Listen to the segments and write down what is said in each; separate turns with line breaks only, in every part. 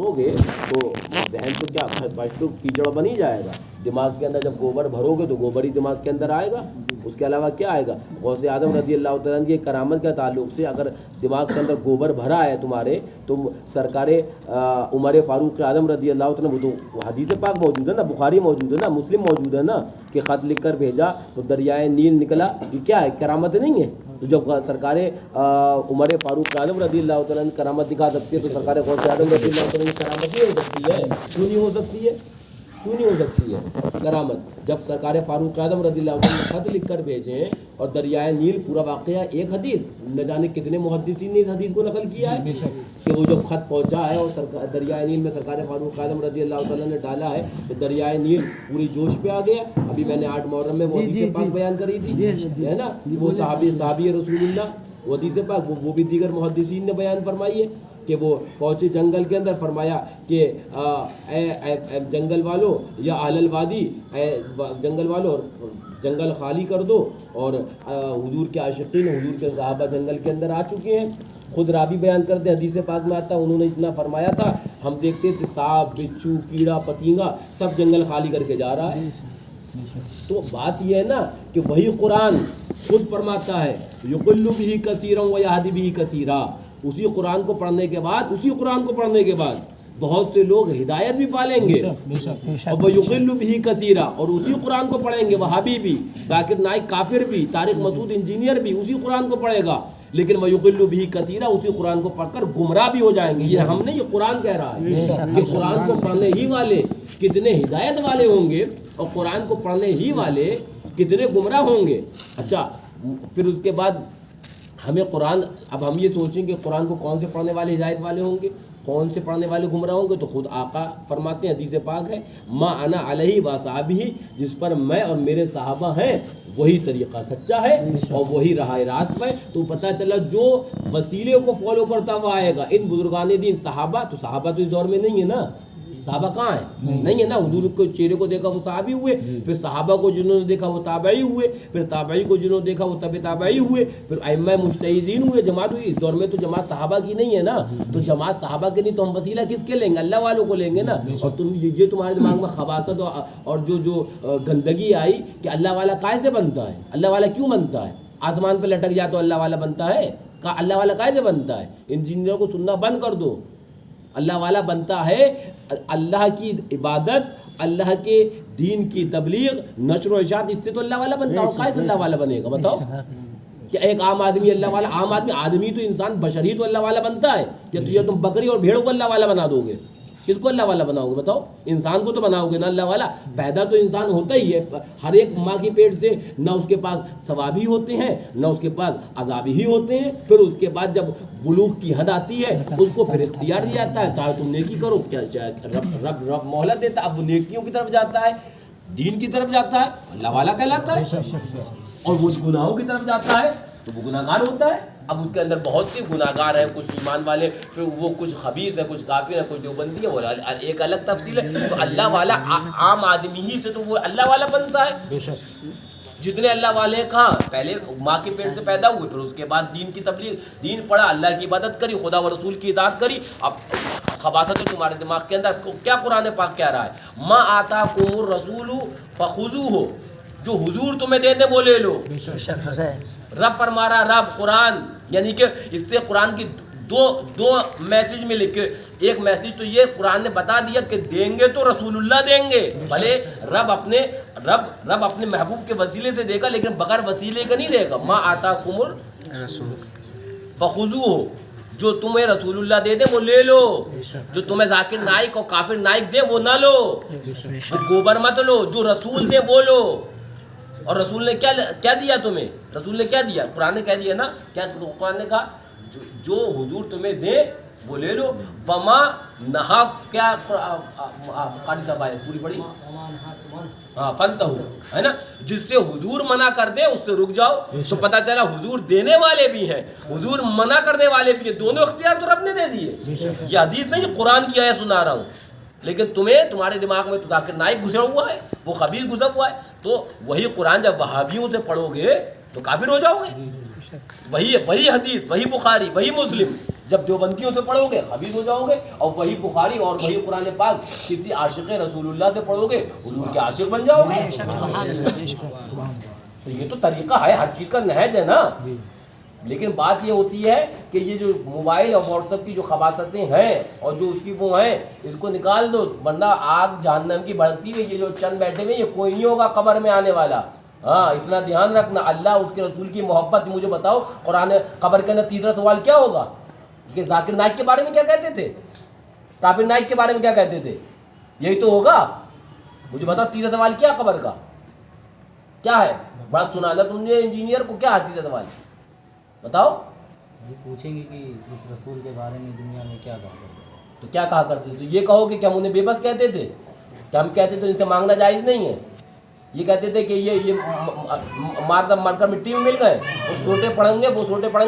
دو گے تو ذہن تو کیا فرسٹ تو کیچڑ بن ہی جائے گا. دماغ کے اندر جب گوبر بھرو گے تو گوبر ہی دماغ کے اندر آئے گا, اس کے علاوہ کیا آئے گا. غوث اعظم رضی اللہ تعالیٰ عنہ کی کرامت کے تعلق سے اگر دماغ کے اندر گوبر بھرا ہے تمہارے تو سرکار عمر فاروق اعظم رضی اللہ تعالیٰ, وہ تو حدیث پاک موجود ہے نا, بخاری موجود ہے نا, مسلم موجود ہے نا, کہ خط لکھ کر بھیجا تو دریائے نیل نکلا. یہ کیا ہے, کرامت نہیں ہے. تو جب سرکار عمر فاروق اعظم رضی اللہ تعالیٰ عنہ کرامت دکھا سکتی ہے تو سرکار غوث اعظم رضی اللہ تعالیٰ عنہ کی کرامت نہیں ہو سکتی ہے؟ کیوں نہیں ہو سکتی ہے, کیوں نہیں ہو سکتی ہے کرامت؟ جب سرکار فاروق اعظم رضی اللہ عنہ خط لکھ کر بھیجیں اور دریائے نیل پورا واقعہ ایک حدیث, نہ جانے کتنے محدثین نے اس حدیث کو نقل کیا ہے کہ وہ جب خط پہنچا ہے اور دریائے نیل میں سرکار فاروق اعظم رضی اللہ تعالیٰ نے ڈالا ہے تو دریائے نیل پوری جوش پہ آ گیا. ابھی میں نے 8 محرم میں وہ حدیث پاک بیان کری تھی ہے نا, وہ صحابی رسول اللہ وہ حدیث پاک وہ بھی دیگر محدثین نے بیان فرمائی ہے کہ وہ پہنچے جنگل کے اندر, فرمایا کہ اے جنگل والو یا اہل الوادی, اے جنگل والو جنگل خالی کر دو, اور حضور کے عاشقین حضور کے صحابہ جنگل کے اندر آ چکے ہیں. خود رابی بیان کرتے ہیں حدیث پاک میں آتا, انہوں نے اتنا فرمایا تھا ہم دیکھتے تھے سانپ بچھو کیڑا پتنگا سب جنگل خالی کر کے جا رہا ہے. تو بات یہ ہے نا کہ وہی قرآن خود فرماتا ہے یقل بہ کثیرا ویہدی بہ کثیرا. اسی قرآن کو پڑھنے کے بعد بہت سے لوگ ہدایت بھی پالیں گے, اور ویضل بہ کثیرا, اور اسی قرآن کو پڑھیں گے وہابی بھی, ذاکر نائک کافر بھی, طارق مسعود انجینئر بھی اسی قرآن کو پڑھے گا, لیکن ویضل بہ کثیرا اسی قرآن کو پڑھ کر گمراہ بھی ہو جائیں گے. یہ ہم نہیں, یہ قرآن کہہ رہا ہے کہ قرآن کو پڑھنے ہی والے کتنے ہدایت والے ہوں گے اور قرآن کو پڑھنے ہی والے کتنے گمراہ ہوں گے. اچھا پھر اس کے بعد ہمیں قرآن, اب ہم یہ سوچیں کہ قرآن کو کون سے پڑھنے والے ہدایت والے ہوں گے, کون سے پڑھنے والے گمراہ ہوں گے, تو خود آقا فرماتے ہیں حدیث پاک ہے ما انا علیہ واصحابہ, جس پر میں اور میرے صحابہ ہیں وہی طریقہ سچا ہے اور وہی راہ راست پہ. تو پتہ چلا جو وسیلے کو فالو کرتا ہوا آئے گا ان بزرگان دین صحابہ, تو صحابہ تو اس دور میں نہیں ہے نا, صحابہ کہاں ہیں, نہیں ہے نا. حضور کے چہرے کو دیکھا وہ صحابی ہوئے, پھر صحابہ کو جنہوں نے دیکھا وہ تابعی ہوئے, پھر تابعی کو جنہوں نے دیکھا وہ تابعی ہوئے, پھر ائمہ مجتہدین ہوئے, جماعت ہوئی. اس دور میں تو جماعت صحابہ کی نہیں ہے نا, تو جماعت صحابہ کی نہیں تو ہم وسیلہ کس کے لیں گے, اللہ والوں کو لیں گے نا. اور تم یہ تمہارے دماغ میں خباثت اور جو گندگی آئی کہ اللہ والا کائے سے بنتا ہے, اللہ والا کیوں بنتا ہے, آسمان پہ لٹک جائے تو اللہ والا بنتا ہے, اللہ والا کائے سے بنتا ہے. انجینئروں کو سننا بند کر دو. اللہ والا بنتا ہے اللہ کی عبادت, اللہ کے دین کی تبلیغ, نشر و اشاعت, اس سے تو اللہ والا بنتا ہو. کائے سے اللہ والا بنے گا بتاؤ؟ کہ ایک عام آدمی اللہ والا, عام آدمی تو انسان بشر ہی تو اللہ والا بنتا ہے, یا تم بکری اور بھیڑ کو اللہ والا بنا دو گے؟ کس کو اللہ والا بناؤ گے بتاؤ؟ انسان کو تو بناؤ گے نا اللہ والا. پیدا تو انسان ہوتا ہی ہے, ہر ایک ماں کی پیٹ سے نہ اس کے پاس ثوابی ہوتے ہیں نہ اس کے پاس عذابی ہی ہوتے ہیں. پھر اس کے بعد جب بلوغ کی حد آتی ہے اس کو پھر اختیار دیا جاتا ہے, چاہے تم نیکی کرو, کیا رب مہلت دیتا ہے. اب وہ نیکیوں کی طرف جاتا ہے, دین کی طرف جاتا ہے, اللہ والا کہلاتا ہے. اور وہ گناہوں کی طرف جاتا ہے تو وہ گناہگار ہوتا ہے. اب اس کے اندر بہت سی گناہگار ہیں, کچھ ایمان والے, پھر وہ کچھ خبیث ہیں, کچھ کافر ہیں, کچھ دیوبندی ہیں, وہ ایک الگ تفصیل ہے. تو اللہ والا عام آدمی ہی سے تو وہ اللہ والا بنتا ہے. جتنے اللہ والے کہاں پہلے ماں کے پیٹ سے پیدا ہوئے, پھر اس کے بعد دین کی تبلیغ, دین پڑھا, اللہ کی عبادت کری, خدا و رسول کی اطاعت کری. اب خباثت ہے تمہارے دماغ کے اندر. کیا قرآن پاک کہہ رہا ہے, ما آتاکم الرسول فخذوہ, جو حضور تمہیں دیتے وہ لے لو. رب فرما رہا, رب قرآن, یعنی کہ اس سے قرآن کی دو میسج میں لکھے. ایک میسج تو یہ قرآن نے بتا دیا کہ دیں گے تو رسول اللہ دیں گے, بھلے رب اپنے محبوب کے وسیلے سے دے گا لیکن بغیر وسیلے کا نہیں دے گا. ما آتاکم الرسول فخذوہ, جو تمہیں رسول اللہ دے دے وہ لے لو, جو تمہیں ذاکر نائک اور کافر نائک دے وہ نہ لو, وہ گوبر مت لو, جو رسول دے وہ لو. اور رسول نے کیا دیا تمہیں, رسول نے کیا دیا, قرآن نے کہہ دیا نا, کیا قرآن نے کہا جو حضور تمہیں دے وہ لے لو. وما نہا, کیا قاری صاحب آئے پوری پڑھی, فنتہو ہے نا, جس سے حضور منع کر دے اس سے رک جاؤ. تو پتہ چلا حضور دینے والے بھی ہیں, حضور منع کرنے والے بھی ہیں, دونوں اختیار تو رب نے دے دیے. یہ حدیث نہیں, قرآن کی آیت سنا رہا ہوں, لیکن تمہارے دماغ میں تو ذاکر نائک گزرا ہوا ہے, وہ خبیث گزرا ہوا ہے. تو وہی قرآن جب وہابیوں سے پڑھو گے تو کافر ہو جاؤ گے. وہی حدیث, وہی بخاری, وہی مسلم جب دیوبندیوں سے پڑھو گے خبیث ہو جاؤ گے، اور وہی بخاری اور وہی قرآن پاک کسی عاشق رسول اللہ سے پڑھو گے حضور کے عاشق بن جاؤ گے۔ تو یہ تو طریقہ ہے، ہر چیز کا نہج ہے نا۔ لیکن بات یہ ہوتی ہے کہ یہ جو موبائل اور واٹس ایپ کی جو خباثتیں ہیں اور جو اس کی وہ ہیں، اس کو نکال دو، ورنہ آگ جہنم کی بھڑکتی ہوئی یہ جو چند بیٹھے ہوئے یہ کوئی نہیں ہوگا قبر میں آنے والا۔ ہاں اتنا دھیان رکھنا، اللہ اس کے رسول کی محبت۔ مجھے بتاؤ قرآن قبر کے اندر تیسرا سوال کیا ہوگا کہ ذاکر نائک کے بارے میں کیا کہتے تھے، کافر نائک کے بارے میں کیا کہتے تھے، یہی تو ہوگا۔ مجھے بتاؤ تیسرا سوال کیا قبر کا کیا ہے؟ بڑا سنانا تم نے انجینئر کو، کیا ہے تیسرا سوال بتاؤ؟
یہ پوچھیں گے کہ اس رسول کے بارے میں دنیا میں کیا کہا کرتے ہیں،
تو کیا کہا کرتے تھے؟ تو یہ کہو کہ ہم انہیں بے بس کہتے تھے، کہ ہم کہتے تھے ان سے مانگنا جائز نہیں ہے، یہ کہتے تھے کہ یہ مار کر مٹی میں مل گئے، وہ سوٹے پڑھیں گے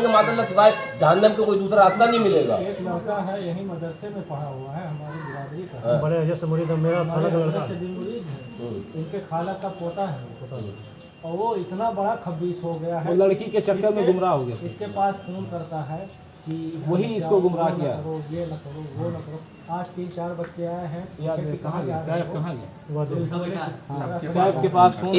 ماشاء اللہ سوائے جہنم کے کوئی دوسرا راستہ نہیں ملے گا۔
ایک لڑکا ہے یہی مدرسے میں پڑھا ہوا ہے، ہماری برادری کا،
بڑے اجے سے مرید ہے میرا خالہ کا لڑکا،
سے دل مرید ہے، ان کے خالہ کا پوتا ہے، اور وہ اتنا بڑا خبیث ہو گیا ہے،
وہ لڑکی کے چکر میں گمراہ ہو گیا،
اس کے پاس فون کرتا ہے کہ
وہی اس کو گمراہ کیا،
یہ نہ کرو وہ نہ کرو۔ آج 3-4 بچے آئے ہیں،
کہاں گیا
کہاں
کے پاس فون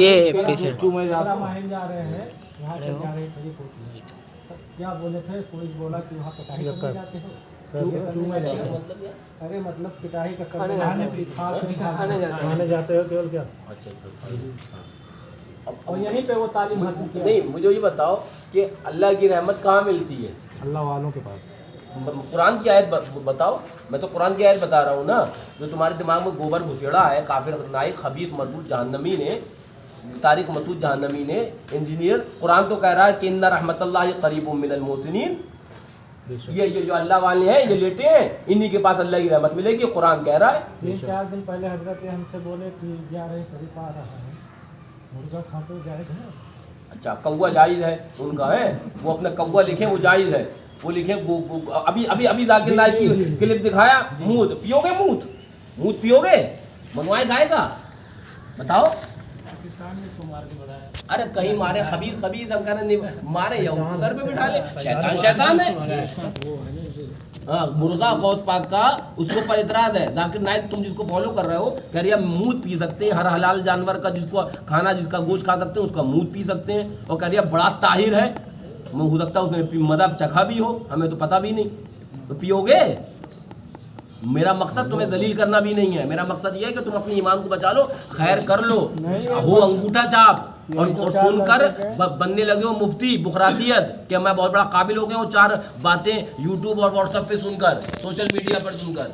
چومے
جا
جاتا
ماہم جا رہے ہیں، وہاں سے جا رہے شریف ہوتی ہے، کیا بولے تھے، پولیس بولا کہ وہاں پٹائی کرنے جاتے ہو، ارے مطلب پٹائی کا کرنے
کھانے جاتے ہو کیول کیا،
اور یہیں پہ وہ تعلیم حاصل کیا۔
نہیں مجھے یہ بتاؤ کہ اللہ کی رحمت کہاں ملتی ہے؟
اللہ والوں کے پاس۔
قرآن کی آیت بتاؤ، میں تو قرآن کی آیت بتا رہا ہوں نا، جو تمہارے دماغ میں گوبر گھسیڑا ہے، کافر نائک خبیث مردود جہنمی نے، طارق مسعود جہنمی نے، انجینئر، قرآن تو کہہ رہا ہے کہ ان رحمت اللہ قریب من المحسنین، یہ جو اللہ والے ہیں یہ لیٹے ہیں انہی کے پاس اللہ کی رحمت ملے گی، قرآن کہہ رہا ہے۔
3-4 دن پہلے حضرت ہم سے بولے کہ جا رہے شریف آ رہا ہے، مرغا کھاتے جائز ہے؟
اچھا کوا جائز ہے ان کا ہے، وہ اپنا کوا لکھیں وہ جائز ہے، وہ لکھیں ابھی ذاکر نائک کی کلپ دکھایا، موت پیو گے، موت پیو گے، منوائے گائے گا، بتاؤ؟
پاکستان میں کو مار کے بتایا،
ارے کہیں مارے خبیث ہم کہہ رہے ہیں مارے یا ان کو سر پہ بٹھا لے، شیطان ہے۔ ہاں مرغا غوث پاک کا اس کے اوپر اعتراض ہے، ذاکر نائک تم جس کو فالو کر رہے ہو کہہ رہی ہے موت پی سکتے ہیں، ہر حلال جانور کا جس کو کھانا جس کا گوشت کھا سکتے ہیں اس کا موت پی سکتے ہیں، اور کہہ رہی ہے بڑا طاہر ہے، ہو سکتا ہے اس نے مذہب چکھا بھی ہو، ہمیں تو پتہ بھی نہیں، تو پیو گے؟ میرا مقصد تمہیں ذلیل کرنا بھی نہیں ہے، میرا مقصد یہ ہے کہ تم اپنے ایمان کو بچا لو، خیر کر لو، ہو انگوٹھا چاپ اور سن کر بننے لگے ہو مفتی بخراتیت کہ میں بہت بڑا قابل ہو گیا ہوں، 4 باتیں یوٹیوب اور واٹس ایپ پہ سن کر، سوشل میڈیا پر سن کر،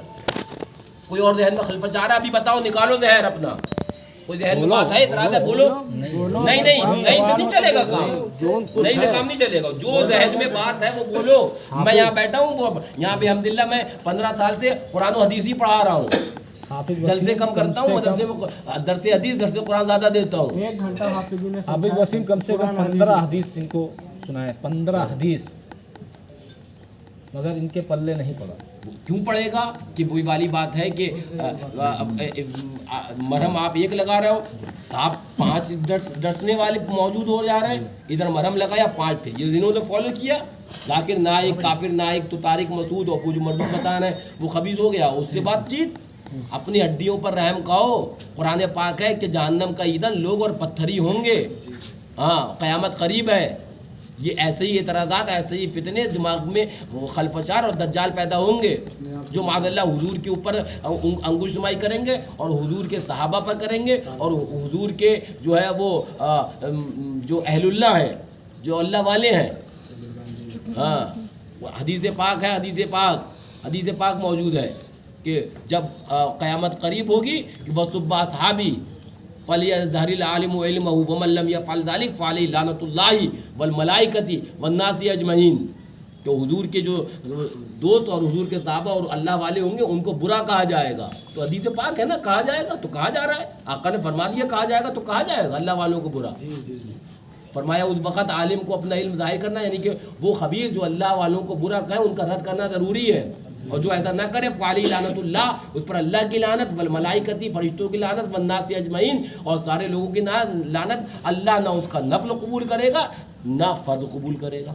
کوئی اور ذہن میں خلفت جا رہا ہے؟ ابھی بتاؤ، نکالو ذہن اپنا، کوئی ذہن میں بات ہے، اعتراض ہے، بولو۔ نہیں سے نہیں چلے گا کام، نہیں سے کام نہیں چلے گا، جو ذہن میں بات ہے وہ بولو۔ میں یہاں بیٹھا ہوں، یہاں پہ الحمدللہ میں 15 سال سے قرآن و حدیث ہی پڑھا رہا ہوں، جلسے کم کرتا ہوں، مدرسے میں درس حدیث درس قرآن زیادہ دیتا ہوں۔
1 گھنٹہ حافظ نے
عابد وسیم کم سے کم 15 حدیث ان کو سنائے، 15 حدیث، مگر ان کے پلے نہیں پڑا۔
کیوں پڑے گا؟ کہ وہی والی بات ہے کہ مرہم آپ ایک لگا رہے ہو، آپ 5 ڈسنے والے موجود ہو جا رہے ہیں، ادھر مرہم لگایا 5 پھر یہ جنہوں نے فالو کیا، ذاکر نائک کافر نائک تو طارق مسعود اور وہ جو مردود بتا رہے ہیں وہ خبیث ہو گیا، اس سے بات چیت، اپنی ہڈیوں پر رحم کھاؤ۔ قرآن پاک ہے کہ جہنم کا ایندھن لوگ اور پتھر ہی ہوں گے، ہاں قیامت قریب ہے۔ یہ ایسے ہی اعتراضات، ایسے ہی فتنے دماغ میں خلفشار اور دجال پیدا ہوں گے، جو معاذ اللہ حضور کے اوپر انگوش نمائی کریں گے اور حضور کے صحابہ پر کریں گے، اور حضور کے جو ہے وہ جو اہل اللہ ہیں، جو اللہ والے ہیں، ہاں حدیث پاک ہے، حدیث پاک موجود ہے کہ جب قیامت قریب ہوگی کہ وَسُبَّ أَصْحَابِي فَلْيَظْهَرِ الْعَالِمُ عِلْمَهُ وَمَنْ لَمْ يَفْعَلْ ذَلِكَ فَعَلَيْهِ لَعْنَةُ اللَّهِ وَالْمَلَائِكَةِ وَالنَّاسِ أَجْمَعِينَ، تو حضور کے جو دوست اور حضور کے صحابہ اور اللہ والے ہوں گے ان کو برا کہا جائے گا، تو حدیث پاک ہے نا، کہا جائے گا تو کہا جا رہا ہے، آقا نے فرما دیا کہا جائے گا تو کہا جائے گا اللہ والوں کو برا۔ فرمایا اس وقت عالم کو اپنا علم ظاہر کرنا، یعنی کہ وہ خبیر جو اللہ والوں کو برا کہیں ان کا رد کرنا ضروری ہے، اور جو ایسا نہ کرے فعلی لعنت اللہ، اس پر اللہ کی لعنت، والملائکتی فرشتوں کی لعنت، والناس اجمعین اور سارے لوگوں کی لعنت، اللہ نہ اس کا نفل قبول کرے گا نہ فرض قبول کرے گا۔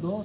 2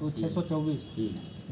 624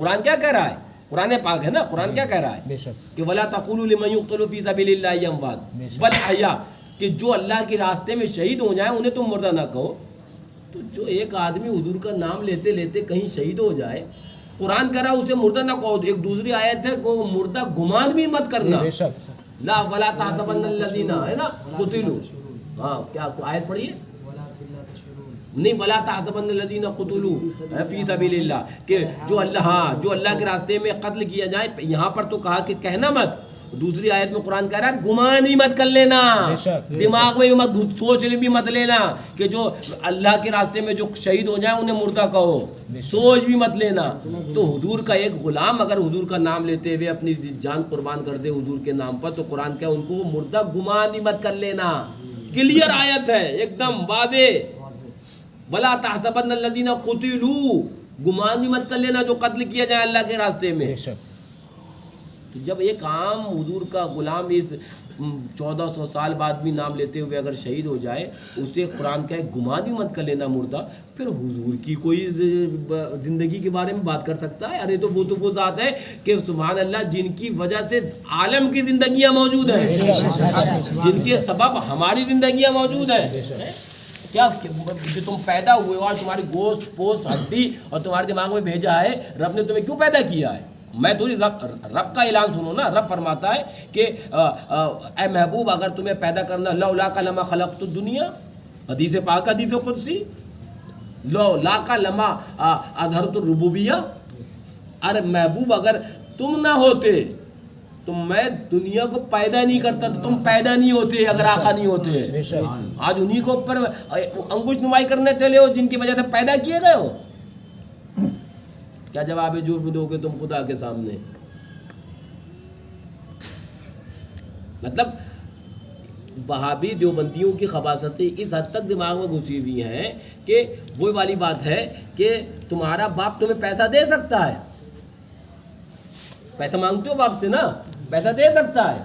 قرآن کیا کہہ رہا ہے؟ قرآن پاک ہے نا، قرآن کیا کہہ رہا ہے
بے شک
کہ ولا تقولوا لمن يقتل في سبيل الله اموات بل احياء، کہ جو اللہ کے راستے میں شہید ہو جائیں انہیں تم مردہ نہ کہو. تو جو ایک آدمی حضور کا نام لیتے لیتے کہیں شہید ہو جائے، قرآن کہہ رہا ہے اسے مردہ نہ کہو. ایک دوسری آیت ہے کہ مردہ گمان بھی مت کرنا،
بے شک
لا ولا تحسبن الذين ہے نا قتلوا. ہاں کیا آیت پڑھیے نہیں، ولا تحسبن الذين قتلوا فی سبیل اللہ، کہ جو اللہ کے راستے میں قتل کیا جائے. یہاں پر تو کہا کہ کہنا مت، دوسری آیت میں قرآن کہہ رہا ہے گمان ہی مت کر لینا، دماغ میں بھی مت سوچ بھی مت لینا کہ جو اللہ کے راستے میں جو شہید ہو جائیں انہیں مردہ کہو، سوچ بھی مت لینا. تو حضور کا ایک غلام اگر حضور کا نام لیتے ہوئے اپنی جان قربان کر دے حضور کے نام پر، تو قرآن کہا ان کو مردہ گمان ہی مت کر لینا. کلیئر آیت ہے ایک دم واضح. ولا تحسبن الذين قتلوا، گمان بھی مت کر لینا جو قتل کیا جائے اللہ کے راستے میں.
بے شک
تو جب ایک عام حضور کا غلام اس 1400 سال بعد بھی نام لیتے ہوئے اگر شہید ہو جائے، اسے قرآن کا ایک گمان بھی مت کر لینا مردہ، پھر حضور کی کوئی زندگی کے بارے میں بات کر سکتا ہے؟ ارے تو وہ ذات ہے کہ سبحان اللہ جن کی وجہ سے عالم کی زندگیاں موجود ہیں، جن کے سبب ہماری زندگیاں موجود ہیں. کیا جو تم پیدا ہوئے ہو، تمہاری گوشت پوست ہڈی اور تمہارے دماغ میں بھیجا ہے رب نے تمہیں کیوں پیدا کیا ہے؟ میں تھوڑی رب کا اعلان سنو نا. رب فرماتا ہے کہ اے محبوب اگر تمہیں پیدا کرنا لولاک لما خلقت الدنیا، حدیث پاک حدیث قدسی، لولاک لما اظہرت الربوبیہ. ارے محبوب اگر تم نہ ہوتے تو میں دنیا کو پیدا نہیں کرتا، تو تم پیدا نہیں ہوتے اگر آقا نہیں ہوتے. آج انہی کو اوپر انگوش نمائی کرنے چلے ہو جن کی وجہ سے پیدا کیے گئے ہو. کیا جواب ہے جھوٹ دو گے تم خدا کے سامنے؟ مطلب وہابی دیوبندیوں کی خباثتیں اس حد تک دماغ میں گھسی ہوئی ہیں کہ وہی والی بات ہے کہ تمہارا باپ تمہیں پیسہ دے سکتا ہے، پیسہ مانگتے ہو باپ سے نا، پیسہ دے سکتا ہے،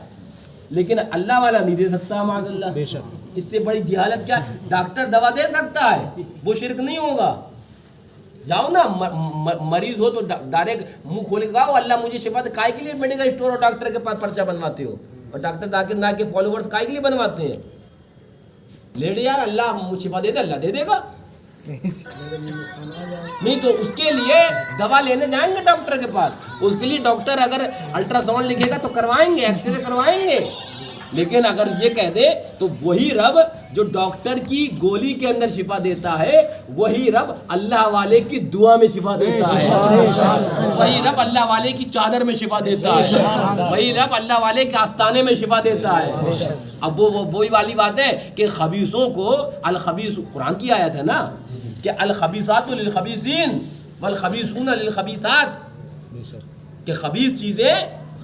لیکن اللہ والا نہیں دے سکتا معاذ اللہ.
بے شک
اس سے بڑی جہالت کیا؟ ڈاکٹر دوا دے سکتا ہے، وہ شرک نہیں ہوگا. جاؤ نا مریض ہو تو ڈائریکٹ منہ کھولے گا اللہ مجھے شفا دے. کائے کے لیے میڈیکل اسٹور اور ڈاکٹر کے پاس پرچہ بنواتے ہو؟ اور ڈاکٹر ذاکر نائک کے فالوورز کائے کے لیے بنواتے ہیں؟ لیٹ یار اللہ مجھے شفا دے دے، اللہ دے دے گا. نہیں تو اس کے لیے دوا لینے جائیں گے ڈاکٹر کے پاس، اس کے لیے ڈاکٹر اگر الٹرا ساؤنڈ لکھے گا تو کروائیں گے، ایکس رے کروائیں گے. لیکن اگر یہ کہہ دے تو وہی رب جو ڈاکٹر کی گولی کے اندر شفا دیتا ہے، وہی رب اللہ والے کی دعا میں شفا دیتا ہے، وہی رب اللہ والے کی چادر میں شفا دیتا ہے، وہی رب اللہ والے کے آستانے میں شفا دیتا ہے. اب وہی والی بات ہے کہ خبیثوں کو الخبیث، قرآن کی آیت ہے نا کہ الخبیثات للخبیثین والخبیثون للخبیثات، کہ خبیث چیزیں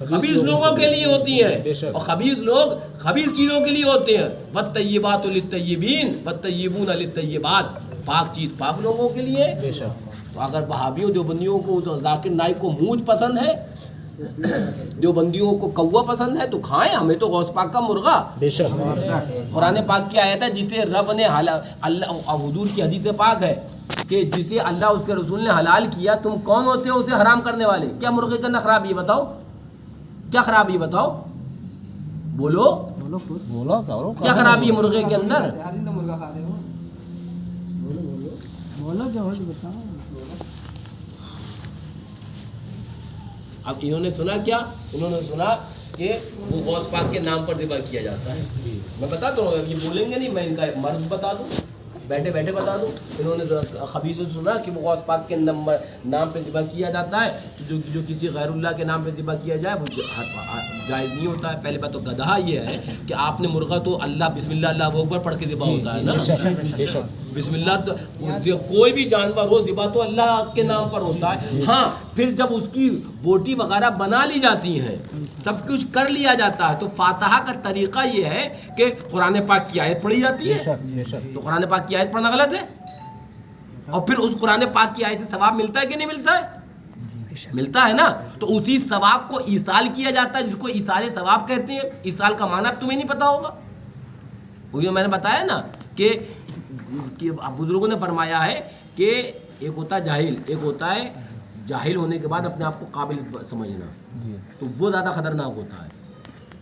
خبیث لوگوں کے لیے ہوتی ہیں اور خبیث لوگ خبیث چیزوں کے لیے ہوتے ہیں. والطیبات للطیبین والطیبون للطیبات، پاک چیز پاک لوگوں کے لیے. تو اگر وہابیوں دیوبندیوں کو ذاکر نائک کو مونج پسند ہے، دیوبندیوں کو کوا پسند ہے تو کھائیں، ہمیں تو غوث پاک کا مرغا. قرآن پاک کی آیت ہے جسے رب نے اللہ حضور کی حدیث پاک ہے کہ جسے اللہ اس کے رسول نے حلال کیا، تم کون ہوتے ہو اسے حرام کرنے والے؟ کیا مرغے کا نخراب یہ بتاؤ، کیا خرابی بتاؤ، بولو کیا خرابی ہے مرغے کے اندر؟ اب انہوں نے سنا کیا؟ انہوں نے سنا کہ وہ غوث پاک کے نام پر ذبح کیا جاتا ہے. میں بتا دوں، یہ بولیں گے نہیں، میں ان کا مرض بتا دوں، بیٹھے بیٹھے بتا دوں. انہوں نے خبیث سے سنا کہ وہ غوث پاک کے نام پہ ذبح کیا جاتا ہے، تو جو کسی غیر اللہ کے نام پہ ذبح کیا جائے وہ جائز نہیں ہوتا ہے. پہلے بات تو گدھا یہ ہے کہ آپ نے مرغا تو اللہ بسم اللہ اللہ اکبر پڑھ کے ذبح ہوتا ہے نا، بسم اللہ. تو کوئی بھی جانور ہو ذبح تو اللہ کے نام پر ہوتا ہے. ہاں پھر جب اس کی بوٹی وغیرہ بنا لی جاتی ہیں، سب کچھ کر لیا جاتا ہے، تو فاتحہ کا طریقہ یہ ہے کہ قرآن پاک کی آیت پڑھی جاتی ہے. تو قرآن پاک کی آیت پڑھنا غلط ہے؟ اور پھر اس قرآن پاک کی آیت سے ثواب ملتا ہے کہ نہیں ملتا ہے؟ ملتا ہے نا. تو اسی ثواب کو ایصال کیا جاتا ہے، جس کو ایصال ثواب کہتے ہیں. ایصال کا معنی اب تمہیں نہیں پتا ہوگا. وہی میں نے بتایا نا کہ بزرگوں نے فرمایا ہے کہ ایک ہوتا ہے جاہل، ایک ہوتا ہے جاہل ہونے کے بعد اپنے آپ کو قابل سمجھنا،
جی
تو وہ زیادہ خطرناک ہوتا ہے.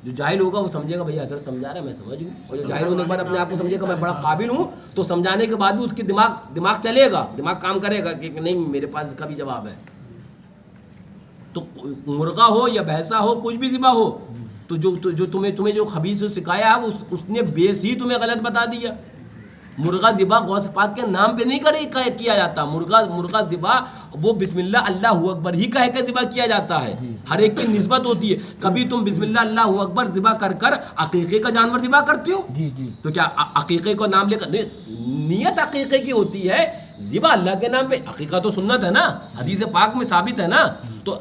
جو جاہل ہوگا وہ سمجھے گا بھیا حضرت سمجھا رہا ہے میں سمجھ ہوں، اور جو جاہل ہونے کے بعد اپنے آپ کو سمجھے گا میں بڑا قابل ہوں، تو سمجھانے کے بعد بھی اس کی دماغ چلے گا، دماغ کام کرے گا کہ نہیں میرے پاس اس کا بھی جواب ہے. تو مرغا ہو یا بھینسا ہو کچھ بھی ذبح ہو، تو جو تمہیں جو خبیث سکھایا ہے اس نے بیس ہی تمہیں غلط بتا دیا. مرغا ذبح غوث پاک کے نام پہ نہیں کیا جاتا. مرغا ذبح وہ بسم اللہ اللہ اکبر ہی کہہ کے ذبح کیا جاتا ہے. ہر ایک کی نسبت ہوتی ہے. کبھی تم بسم اللہ اللہ اکبر ذبح کر عقیقے کا جانور ذبح کرتے ہو؟
جی جی
تو کیا عقیقے کو نام لے کر نیت عقیقے کی ہوتی ہے، ذبح اللہ کے نام پہ. عقیقہ تو سنت ہے نا، حدیث پاک میں ثابت ہے نا. تو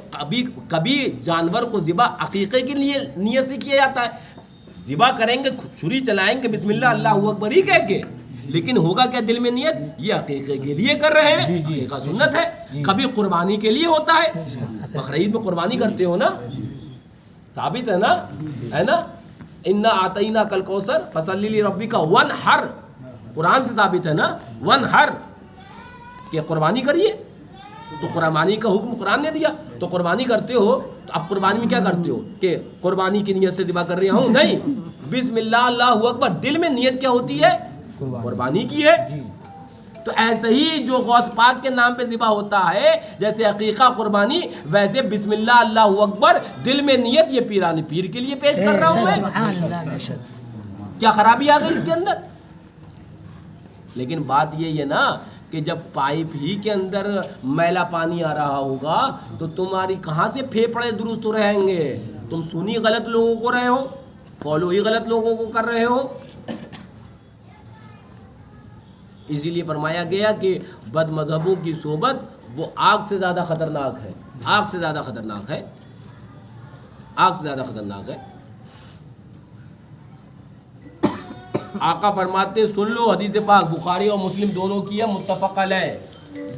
کبھی جانور کو ذبح عقیقے کی نیت سے کیا جاتا ہے. ذبح کریں گے، چھری چلائیں گے بسم اللہ اللہ اکبر ہی کہہ کے، لیکن ہوگا کیا دل میں نیت؟ یہ عقیقے کے لیے کر رہے ہیں. عقیقہ سنت ہے. کبھی قربانی کے لیے ہوتا ہے، بقرعید میں قربانی کرتے ہو نا، ثابت ہے نا. انا آتینا کل کوثر فصلی لربک وانحر، قرآن سے ثابت ہے نا، وانحر کہ قربانی کریے. تو قربانی کا حکم قرآن نے دیا. تو قربانی کرتے ہو تو اب قربانی میں کیا کرتے ہو کہ قربانی کی نیت سے ذبح کر رہا ہوں؟ نہیں، بسم اللہ اللہ اکبر. دل میں نیت کیا ہوتی ہے؟ قربانی کی ہے. تو ایسے ہی جو غوث پاک کے نام پہ ذبح ہوتا ہے، جیسے عقیقہ قربانی، ویسے بسم اللہ اللہ اکبر دل میں نیت یہ پیران پیر کے لیے پیش کر رہا ہوں میں. کیا خرابی آ گئی اس کے اندر؟ لیکن بات یہ ہے نا کہ جب پائپ ہی کے اندر میلا پانی آ رہا ہوگا تو تمہاری کہاں سے پھیپھڑے درست رہیں گے؟ تم سنی غلط لوگوں کو رہے ہو، فالو ہی غلط لوگوں کو کر رہے ہو. اسی لیے فرمایا گیا کہ بد مذہبوں کی صحبت وہ آگ سے زیادہ خطرناک ہے. آگ سے زیادہ خطرناک ہے. آگ سے زیادہ خطرناک ہے. آقا فرماتے سن لو حدیث پاک بخاری اور مسلم دونوں کی ہے، متفق علیہ.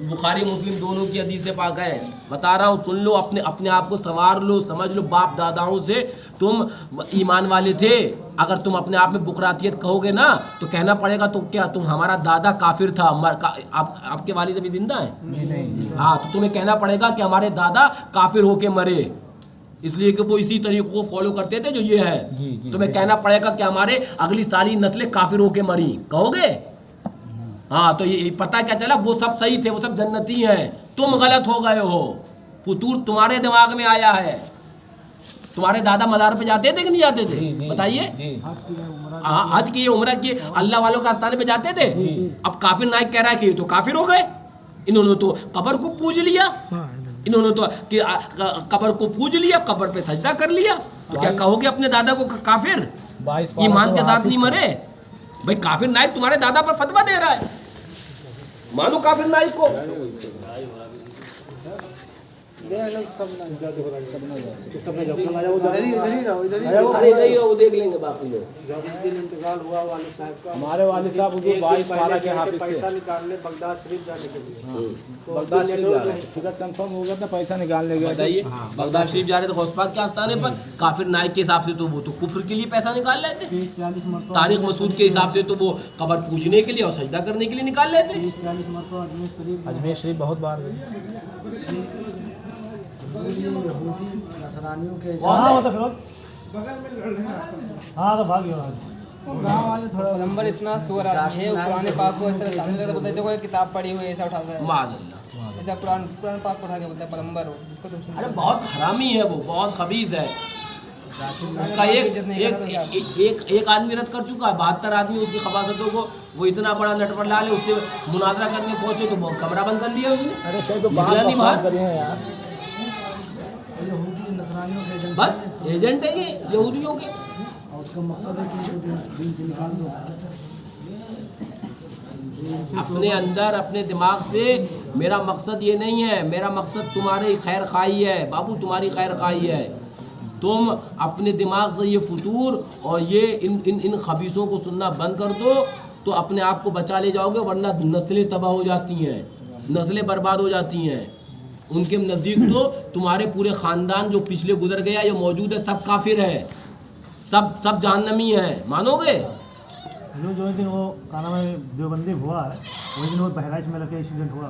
بخاری مسلم دونوں کی حدیث پاک ہے. بتا رہا ہوں سن لو، اپنے آپ کو سنوار لو، سمجھ لو. باپ داداؤں سے تم ایمان والے تھے. اگر تم اپنے آپ میں بکراتیت کہو گے نا تو کہنا پڑے گا تو کیا تم ہمارا دادا کافر تھا. آپ کے والد ابھی زندہ ہیں؟ ہاں، تو تمہیں کہنا پڑے گا کہ ہمارے دادا کافر ہو کے مرے، اس لیے کہ وہ اسی طریقے کو فالو کرتے تھے جو یہ ہے. تمہیں کہنا پڑے گا کہ ہمارے اگلی ساری نسلیں کافر ہو کے مری، کہو گے؟ ہاں، تو یہ پتہ کیا چلا؟ وہ سب صحیح تھے، وہ سب جنتی ہیں، تم غلط ہو گئے ہو. فطور تمہارے دماغ میں آیا ہے. تمہارے دادا مزار پہ جاتے تھے کہ نہیں جاتے تھے؟ بتائیے. حج کیے، عمرہ کیے، اللہ والوں کے آستانے پہ جاتے تھے. اب کافر نائک کہہ رہا ہے کہ یہ تو کافر ہو گئے، انہوں نے تو قبر کو پوج لیا، انہوں نے تو قبر کو پوج لیا، قبر پہ سجدہ کر لیا. تو کیا کہو گے اپنے دادا کو کافر؟ ایمان کے ساتھ نہیں مرے. بھائی کافر نائک تمہارے دادا پر فتویٰ دے رہا ہے، مانو کافر نائک کو. دیکھ لیں گے باقی لوگ.
ہمارے والد صاحب 22 پارہ کے حافظ تھے.
پیسہ نکالنے بغداد شریف جانے کے لیے،
بغداد شریف جا رہے ہیں، ٹکٹ کنفرم ہو گیا تھا، پیسہ نکالنے گئے.
بتائیے، بغداد شریف جا رہے تھے غوث پاک کے آستانے پر. کافر نائک کے حساب سے تو وہ تو کفر کے لیے پیسہ نکال لیتے.
40 مرتبہ
طارق مسعود کے حساب سے تو وہ قبر پوجنے کے لیے اور سجدہ کرنے کے لیے نکال لیتے.
40 مرتبہ
اجمیر شریف بہت بار گئے.
نصرانیوں کے
نمبر اتنا سور آدمی ہے، قرآن پاک کو ایسا سامنے لگا بولتے ہیں کوئی کتاب پڑھی ہوئی ایسا اٹھاتا ہے،
معاذ اللہ.
ایسا قرآن پاک کو اٹھا کے بولتا ہے پیغمبر ہو، جس کو تم سنتے
ارے بہت حرامی ہے، وہ بہت خبیث ہے. اس کا ایک آدمی رد کر چکا ہے، 72 آدمی اس کی خباثتوں کو. وہ اتنا بڑا نٹ پر لال ہے، اس سے مناظرہ کرنے پہنچے تو وہ کمرہ بند کر لیا اس نے.
ارے تو
نکلا نہیں باہر.
کریے یار.
نصرانیوں کے ایجنٹ،
بس ایجنٹ ہے یہ یہودیوں کے.
اور اس کا مقصد ہے کہ ان کو دین سے نکال دو.
اپنے اندر اپنے دماغ سے میرا مقصد یہ نہیں ہے، میرا مقصد تمہاری خیر خواہی ہے بابو، تمہاری خیر خواہی ہے. تم اپنے دماغ سے یہ فطور اور یہ ان خبیثوں کو سننا بند کر دو تو اپنے آپ کو بچا لے جاؤ گے، ورنہ نسلیں تباہ ہو جاتی ہیں، نسلیں برباد ہو جاتی ہیں. ان کے نزدیک تو تمہارے پورے خاندان جو پچھلے گزر گیا یہ موجود ہے، سب کافر ہے، سب جہنمی ہیں. مانو گے؟
جو دن وہ کانا میں دیوبندی ہوا ہے، وہی دن وہ بہرائچ میں لگے ایکسیڈنٹ ہوا.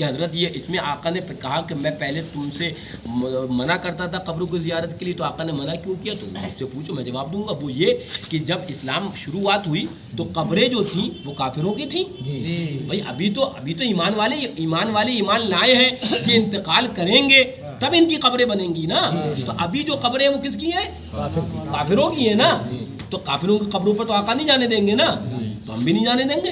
کہ حضرت یہ اس میں آقا نے کہا کہ میں پہلے تم سے منع کرتا تھا قبروں کی زیارت کے لیے، تو آقا نے منع کیوں کیا؟ تو مجھ سے پوچھو میں جواب دوں گا. وہ یہ کہ جب اسلام شروعات ہوئی تو قبریں جو تھیں وہ کافروں کی تھیں. بھائی ابھی تو ایمان والے ایمان لائے ہیں کہ انتقال کریں گے تب ان کی قبریں بنیں گی نا. تو ابھی جو قبریں وہ کس کی ہیں؟ کافروں کی ہیں نا. تو کافروں کی قبروں پر تو آقا نہیں جانے دیں گے نا، تو ہم بھی نہیں جانے دیں گے،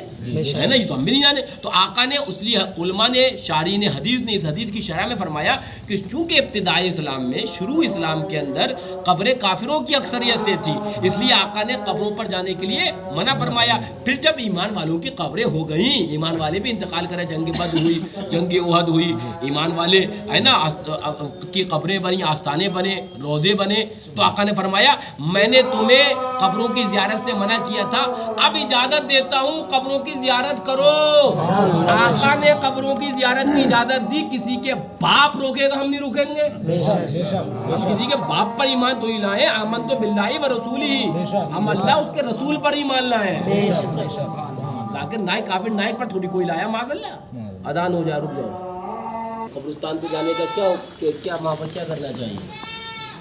ہے نا. یہ تو ہم بھی نہیں جانے. تو آقا نے اس لیے علماء نے، شارحین حدیث نے اس حدیث کی شرح میں فرمایا کہ چونکہ ابتدائی اسلام میں، شروع اسلام کے اندر قبریں کافروں کی اکثریت سے تھی، اس لیے آقا نے قبروں پر جانے کے لیے منع فرمایا. پھر جب ایمان والوں کی قبریں ہو گئیں، ایمان والے بھی انتقال کرے، جنگ بدر ہوئی، جنگ احد ہوئی، ایمان والے ہے نا کی قبریں بنی، آستانے بنے، روزے بنے، تو آقا نے فرمایا میں نے تمہیں قبروں کی زیارت سے منع کیا تھا، اب اجازت دیتا ہوں قبروں کی زیارت کرو. آقا نے قبروں کی زیارت کی اجازت دی. کسی کے باپ روکے گا، ہم نہیں روکیں گے. ہم کسی کے باپ پر ایمان تو ہی لائیں، آمن تو باللہ و رسولہ، ہم اللہ اس کے رسول پر ایمان لائیں. ذاکر نائک، کافر نائک پر تھوڑی کوئی لایا معاذ اللہ. اذان ہو جائے، رک جاؤ. قبرستان پہ جانے کا کیا وہاں پر کیا کرنا چاہیے؟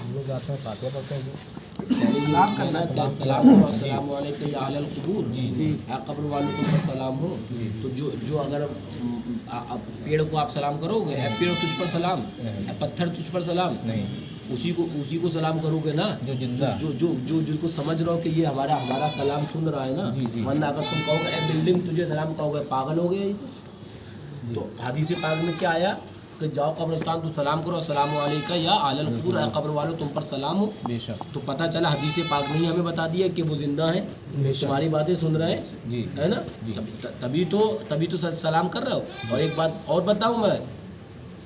ہم لوگ جاتے ہیں فاتحہ پڑھتے ہیں،
سلام کرنا، سلام کرو، السلام علیکم یا اہل القبور، اے قبر والوں تم پر سلام ہو. تو جو اگر پیڑ کو آپ سلام کرو گے، اے پیڑ تجھ پر سلام، اے پتھر تجھ پر سلام،
نہیں
اسی کو سلام کرو گے نا
جو زندہ،
جو جس کو سمجھ رہو کہ یہ ہمارا کلام سن رہا ہے نا. ورنہ اگر تم کہو گے اے بلڈنگ تجھے سلام کہو گے، پاگل ہو گئے. تو حدیث پاک میں کیا آیا کہ جاؤ قبرستان تو سلام کرو، السلام علیکم یا اہل القبور، اے قبر والوں تم پر سلام ہو.
بے شک.
تو پتہ چلا حدیث پاک نے ہمیں بتا دیا کہ وہ زندہ ہیں، تمہاری باتیں سن رہے ہیں،
جی
ہے نا. تبھی تو سلام کر رہے ہو. اور ایک بات اور بتاؤں میں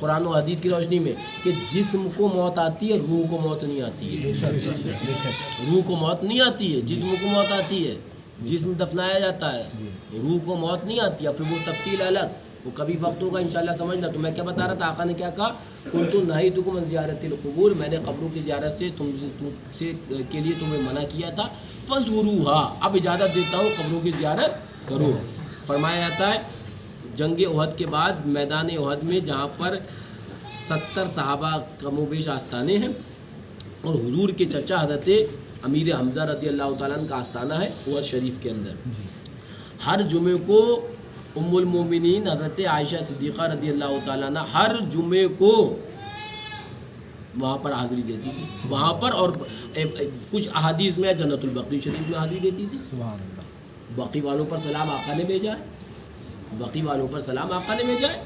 قرآن و حدیث کی روشنی میں کہ جسم کو موت آتی ہے، روح کو موت نہیں آتی ہے. روح کو موت نہیں آتی ہے، جسم کو موت آتی ہے. جسم دفنایا جاتا ہے، روح کو موت نہیں آتی ہے. پھر وہ تفصیل الگ، وہ کبھی وقت ہوگا انشاءاللہ سمجھنا. تو میں کیا بتا رہا تھا، آقا نے کیا کہا، کنت نہیتکم عن زیارت القبور، میں نے قبروں کی زیارت سے کے لیے تمہیں منع کیا تھا. فزوروها، اب اجازت دیتا ہوں قبروں کی زیارت کرو. فرمایا جاتا ہے جنگ احد کے بعد میدان احد میں جہاں پر 70 صحابہ کم و بیش آستانے ہیں، اور حضور کے چچا حضرت امیر حمزہ رضی اللہ تعالیٰ عنہ کا آستانہ ہے احد شریف کے اندر. ہر جمعے کو ام المومنین حضرت عائشہ صدیقہ رضی اللہ تعالیٰ عنہ ہر جمعے کو وہاں پر حاضری دیتی تھی. وہاں پر اور کچھ احادیث میں جنت البقیع شریف میں حاضری دیتی تھی.
سبحان اللہ.
بقی والوں پر سلام آقا نے بھیجا ہے، بقی والوں پر سلام آقا نے بھیجا ہے.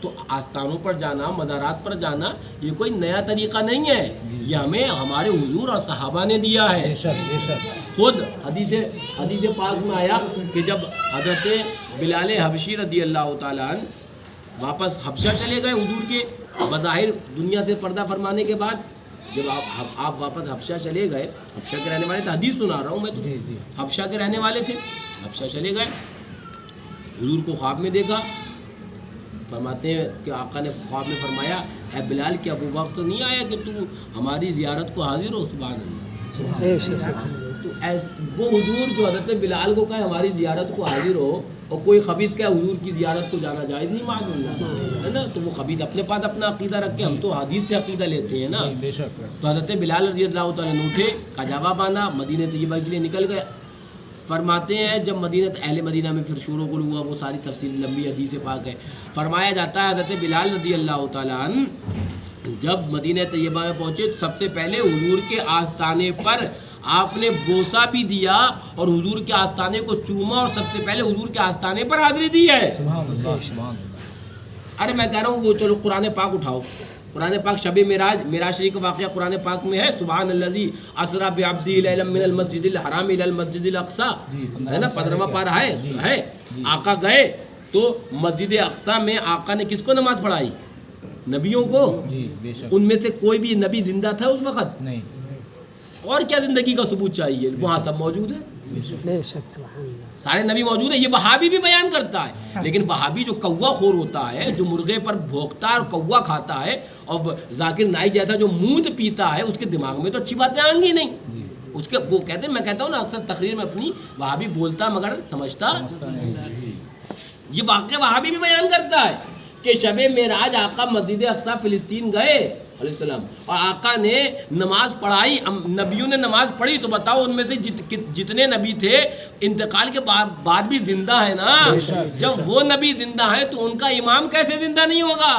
تو آستانوں پر جانا، مزارات پر جانا یہ کوئی نیا طریقہ نہیں ہے، یہ ہمیں ہمارے حضور اور صحابہ نے دیا ہے.
بے شک بے شک.
خود حدیث پاک میں آیا کہ جب حضرت بلال حبشی رضی اللہ تعالیٰ عنہ واپس حبشہ چلے گئے حضور کے بظاہر دنیا سے پردہ فرمانے کے بعد، جب آپ واپس حبشہ چلے گئے، حبشہ کے رہنے والے تھے، حدیث سنا رہا ہوں میں تو، حبشہ کے رہنے والے تھے، حبشہ چلے گئے، حضور کو خواب میں دیکھا. فرماتے ہیں کہ آقا نے خواب میں فرمایا اے بلال کیا ابو وقت نہیں آیا کہ تو ہماری زیارت کو حاضر ہو؟ سبحان اللہ. تو وہ حضور جو حضرت بلال کو کہے ہماری زیارت کو حاضر ہو، اور کوئی خبیث کہے حضور کی زیارت کو جانا جائز نہیں معلوم ہے نا. تو وہ خبیث اپنے پاس اپنا عقیدہ رکھے، ہم تو حدیث سے عقیدہ لیتے ہیں نا.
بے شک.
تو حضرت بلال رضی اللہ تعالیٰ عنہ اٹھے، کجاوا باندھا، مدینہ طیبہ کے لیے نکل گئے. فرماتے ہیں جب اہل مدینہ میں پھر شور و غل ہوا، وہ ساری تفصیل لمبی حدیث پاک ہے. فرمایا جاتا ہے حضرت بلال رضی اللہ تعالیٰ عنہ جب مدینہ طیبہ میں پہنچے تو سب سے پہلے حضور کے آستانے پر آپ نے بوسہ بھی دیا اور حضور کے آستانے کو چوما، اور سب سے پہلے حضور کے آستانے پر حاضری دی ہے.
سبحان اللہ سبحان اللہ.
ارے میں کہہ رہا ہوں وہ چلو قرآن پاک اٹھاؤ، قرآن پاک شب معراج شریف کا واقعہ قرآن پاک میں ہے. سبحان الذی اسری بعبدہ لیلا من المسجد الحرام الی المسجد الاقصی، ہے نا، 15واں پارہ ہے. آقا گئے تو مسجد اقصی میں آقا نے کس کو نماز پڑھائی؟ نبیوں کو.
جی بے شک.
ان میں سے کوئی بھی نبی زندہ تھا اس وقت؟
نہیں.
اور کیا زندگی کا ثبوت چاہیے؟ وہاں سب موجود ہیں، سارے نبی موجود ہیں. یہ وہابی بھی بیان کرتا ہے، لیکن وہابی جو کوا خور ہوتا ہے، جو مرغے پر بھونکتا ہے اور کوا کھاتا ہے، اور ذاکر نائک جیسا جو مونت پیتا ہے، اس کے دماغ میں تو اچھی باتیں آئیں گی نہیں. اس کے وہ کہتے ہیں، میں کہتا ہوں نا اکثر تقریر میں اپنی، وہابی بولتا مگر سمجھتا یہ واقعہ وہابی بھی بیان کرتا ہے کہ شب معراج آقا مسجد اقصی فلسطین گئے علیہ السلام اور آقا نے نماز پڑھائی. نبیوں نے نماز پڑھی تو بتاؤ ان میں سے جتنے نبی تھے انتقال کے بعد بھی زندہ ہے نا. جب وہ نبی زندہ ہے تو ان کا امام کیسے زندہ نہیں ہوگا؟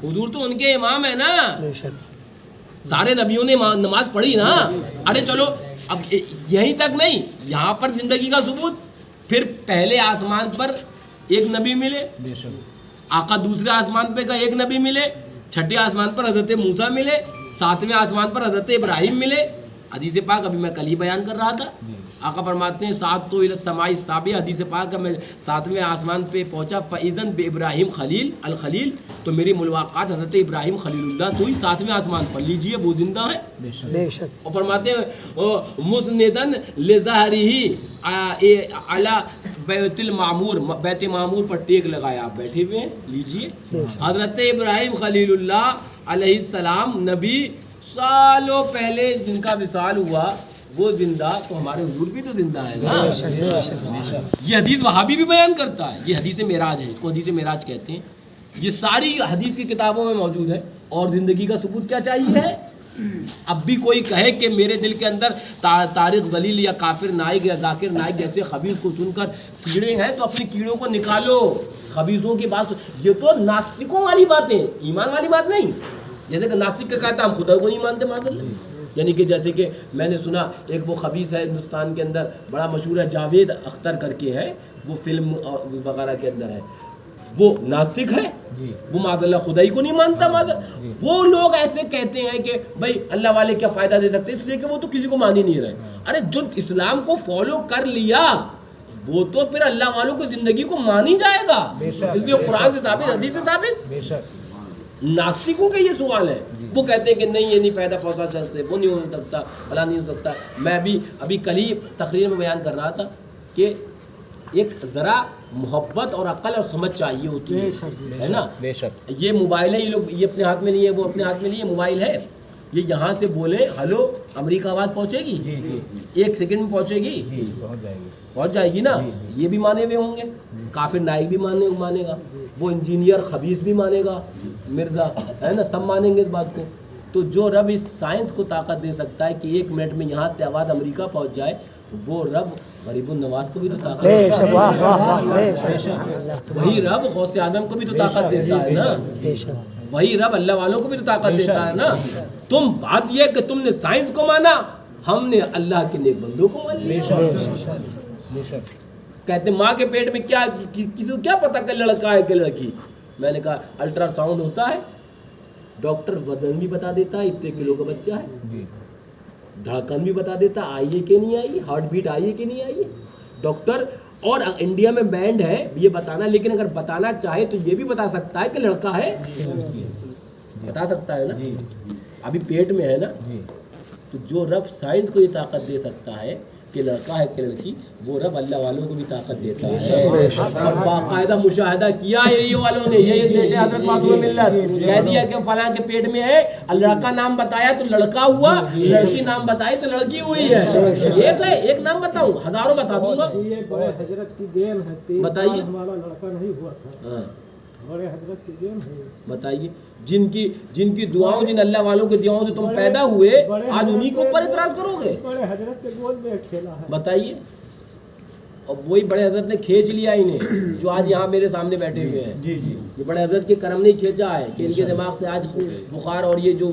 حضور تو ان کے امام ہے نا. سارے نبیوں نے نماز پڑھی نا. ارے چلو اب یہیں تک نہیں, یہاں پر زندگی کا ثبوت. پھر پہلے آسمان پر ایک نبی ملے, آقا دوسرے آسمان پہ کا ایک نبی ملے, چھٹے آسمان پر حضرت موسیٰ ملے, ساتویں آسمان پر حضرت ابراہیم ملے. حدیث پاک ابھی میں کل ہی بیان کر رہا تھا. آقا فرماتے ہیں سات تو السماء السابع, حدیث پاک کا میں ساتویں آسمان پہ پہنچا فاذن بابراہیم خلیل الخلیل, تو میری ملاقات حضرت ابراہیم خلیل اللہ سے ہوئی ساتویں آسمان پر. لیجئے وہ زندہ ہے. اور فرماتے ہیں مسندن لظہرہ علی بیت المعمور, بیت معمور پر ٹیک لگایا آپ بیٹھے ہوئے ہیں. لیجئے حضرت ابراہیم خلیل اللہ علیہ السلام نبی, سالوں پہلے جن کا وصال ہوا وہ زندہ, تو ہمارے حضور بھی تو زندہ ہے نا. یہ حدیث وہابی بھی بیان کرتا ہے. یہ حدیث معراج ہے, اس کو حدیث معراج کہتے ہیں. یہ ساری حدیث کی کتابوں میں موجود ہے. اور زندگی کا ثبوت کیا چاہیے ہے؟ اب بھی کوئی کہے کہ میرے دل کے اندر طارق ذلیل یا کافر نائک یا ذاکر نائک جیسے خبیث کو سن کر کیڑے ہیں تو اپنی کیڑوں کو نکالو. خبیثوں کی بات, یہ تو ناستکوں والی باتیں, ایمان والی بات نہیں. جیسے کہ ناستک کا کہتا ہم خدا کو نہیں مانتے معاذ. یعنی کہ جیسے کہ میں نے سنا ایک وہ خبیث ہے ہندوستان کے اندر بڑا مشہور ہے, جاوید اختر کر کے ہے, وہ فلم وغیرہ کے اندر ہے, وہ ناستک ہے, وہ معاذ اللہ خدائی کو نہیں مانتا. وہ لوگ ایسے کہتے ہیں کہ بھائی اللہ والے کیا فائدہ دے سکتے, اس لیے کہ وہ تو کسی کو مان ہی نہیں رہے. ارے جو اسلام کو فالو کر لیا وہ تو پھر اللہ والوں کی زندگی کو مان ہی جائے گا. اس لیے قرآن سے ثابت, حدیث سے ثابت. ناستکوں کا یہ سوال ہے, وہ کہتے ہیں کہ نہیں یہ نہیں فائدہ پہنچا سکتے, وہ نہیں ہو سکتا, فلاں نہیں ہو سکتا. میں ابھی کل ہی تقریر میں بیان کر رہا تھا کہ ایک ذرا محبت اور عقل اور سمجھ چاہیے ہوتی ہے نا.
بے شک
یہ موبائل ہے, یہ لوگ یہ اپنے ہاتھ میں نہیں ہے, وہ اپنے ہاتھ میں نہیں ہے, موبائل ہے. یہ یہاں سے بولے ہلو امریکہ آواز پہنچے گی, ایک سیکنڈ میں پہنچے گی, پہنچ جائے گی نا. یہ بھی مانے ہوئے ہوں گے, کافر نائک بھی مانے گا, وہ انجینئر خبیث بھی مانے گا, مرزا ہے نا, سب مانیں گے اس بات کو. تو جو رب اس سائنس کو طاقت دے سکتا ہے کہ 1 منٹ میں یہاں سے آواز امریکہ پہنچ جائے, تو وہ رب غریب النواز کو بھی تو طاقت دیتا ہے. وہی رب غوث اعظم کو بھی تو طاقت دیتا ہے نا. وہی رب اللہ والوں کو بھی تو طاقت دیتا ہے نا. تم بات یہ کہ تم نے سائنس کو مانا, ہم نے اللہ کے نیک بندوں کو مان لیا. کہتے ماں کے پیٹ میں کیا, کسی کو کیا پتا کہ لڑکا ہے کہ لڑکی. میں نے کہا الٹرا ساؤنڈ ہوتا ہے, ڈاکٹر وزن بھی بتا دیتا ہے اتنے کلو کا بچہ ہے, دھڑکن بھی بتا دیتا آئی ہے کہ نہیں آئی, ہارٹ بیٹ آئی ہے کہ نہیں آئی ہے ڈاکٹر. اور انڈیا میں بینڈ ہے یہ بتانا, لیکن اگر بتانا چاہے تو یہ بھی بتا سکتا ہے کہ لڑکا ہے, بتا سکتا ہے نا. ابھی پیٹ میں ہے نا. تو جو رب سائنس کو یہ طاقت دے سکتا ہے کہ لڑکا ہے کہ لڑکی, وہ رب اللہ والوں کو بھی طاقت دیتا ہے. اور باقاعدہ مشاہدہ کیا ہے یہ والوں نے, یہ حضرت معصوم ملت کہہ دیا کہ فلاں کے پیٹ میں ہے, لڑکا نام بتایا تو لڑکا ہوا, لڑکی نام بتائی تو لڑکی ہوئی ہے. ایک نام بتاؤں, ہزاروں بتا دوں گا.
یہ بڑے حضرت کی دین ہے,
بتائیے
ہمارا لڑکا نہیں ہوا تھا, بڑے حضرت کی دین ہے.
بتائیے جن کی دعاؤں, جن اللہ والوں کی دعاؤں سے تم پیدا ہوئے, آج انہی کے اوپر اعتراض کرو گے.
بڑے حضرت کے گود میں کھیلا ہے.
بتائیے. اور وہی بڑے حضرت نے کھینچ لیا انہیں, جو آج یہاں میرے سامنے بیٹھے ہوئے ہیں. یہ بڑے حضرت کے کرم نہیں کھینچا ہے کہ ان کے دماغ سے آج بخار اور یہ جو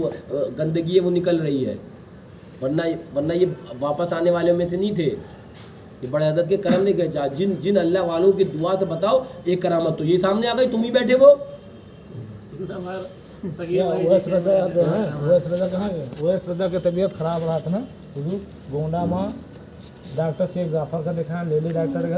گندگی ہے وہ نکل رہی ہے, ورنہ یہ واپس آنے والے میں سے نہیں تھے. یہ بڑے حضرت کے کرم نہیں کھینچا. جن اللہ والوں کی دعا سے بتاؤ ایک کرامت تو یہ سامنے آ گئی, تم ہی بیٹھے وہ.
اویس رضا کی طبیعت خراب رہا تھا نا, گونڈا ماں ڈاکٹر شیخ جعفر کا دکھایا, لیلی ڈاکٹر کا,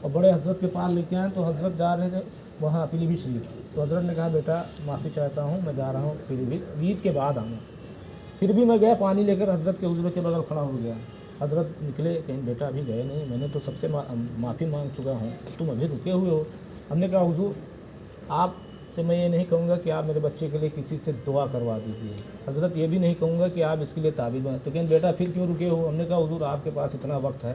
اور بڑے حضرت کے پاس لے کے آئے تو حضرت جا رہے تھے وہاں پیلی بھیت شریف, تو حضرت نے کہا بیٹا معافی چاہتا ہوں, میں جا رہا ہوں پیلی بھیت, عید کے بعد آؤں. پھر بھی میں گیا, پانی لے کر حضرت کے حضور کے بغل کھڑا ہو گیا. حضرت نکلے, کہیں بیٹا ابھی گئے نہیں, میں نے تو سب سے معافی مانگ چکا ہوں, تم ابھی رکے ہوئے ہو. ہم نے کہا حضور آپ سے میں یہ نہیں کہوں گا کہ آپ میرے بچے کے لیے کسی سے دعا کروا دیجیے, حضرت یہ بھی نہیں کہوں گا کہ آپ اس کے لیے تعبیر بنا, تو کہیں بیٹا پھر کیوں رکے ہو. ہم نے کہا حضور آپ کے پاس اتنا وقت ہے,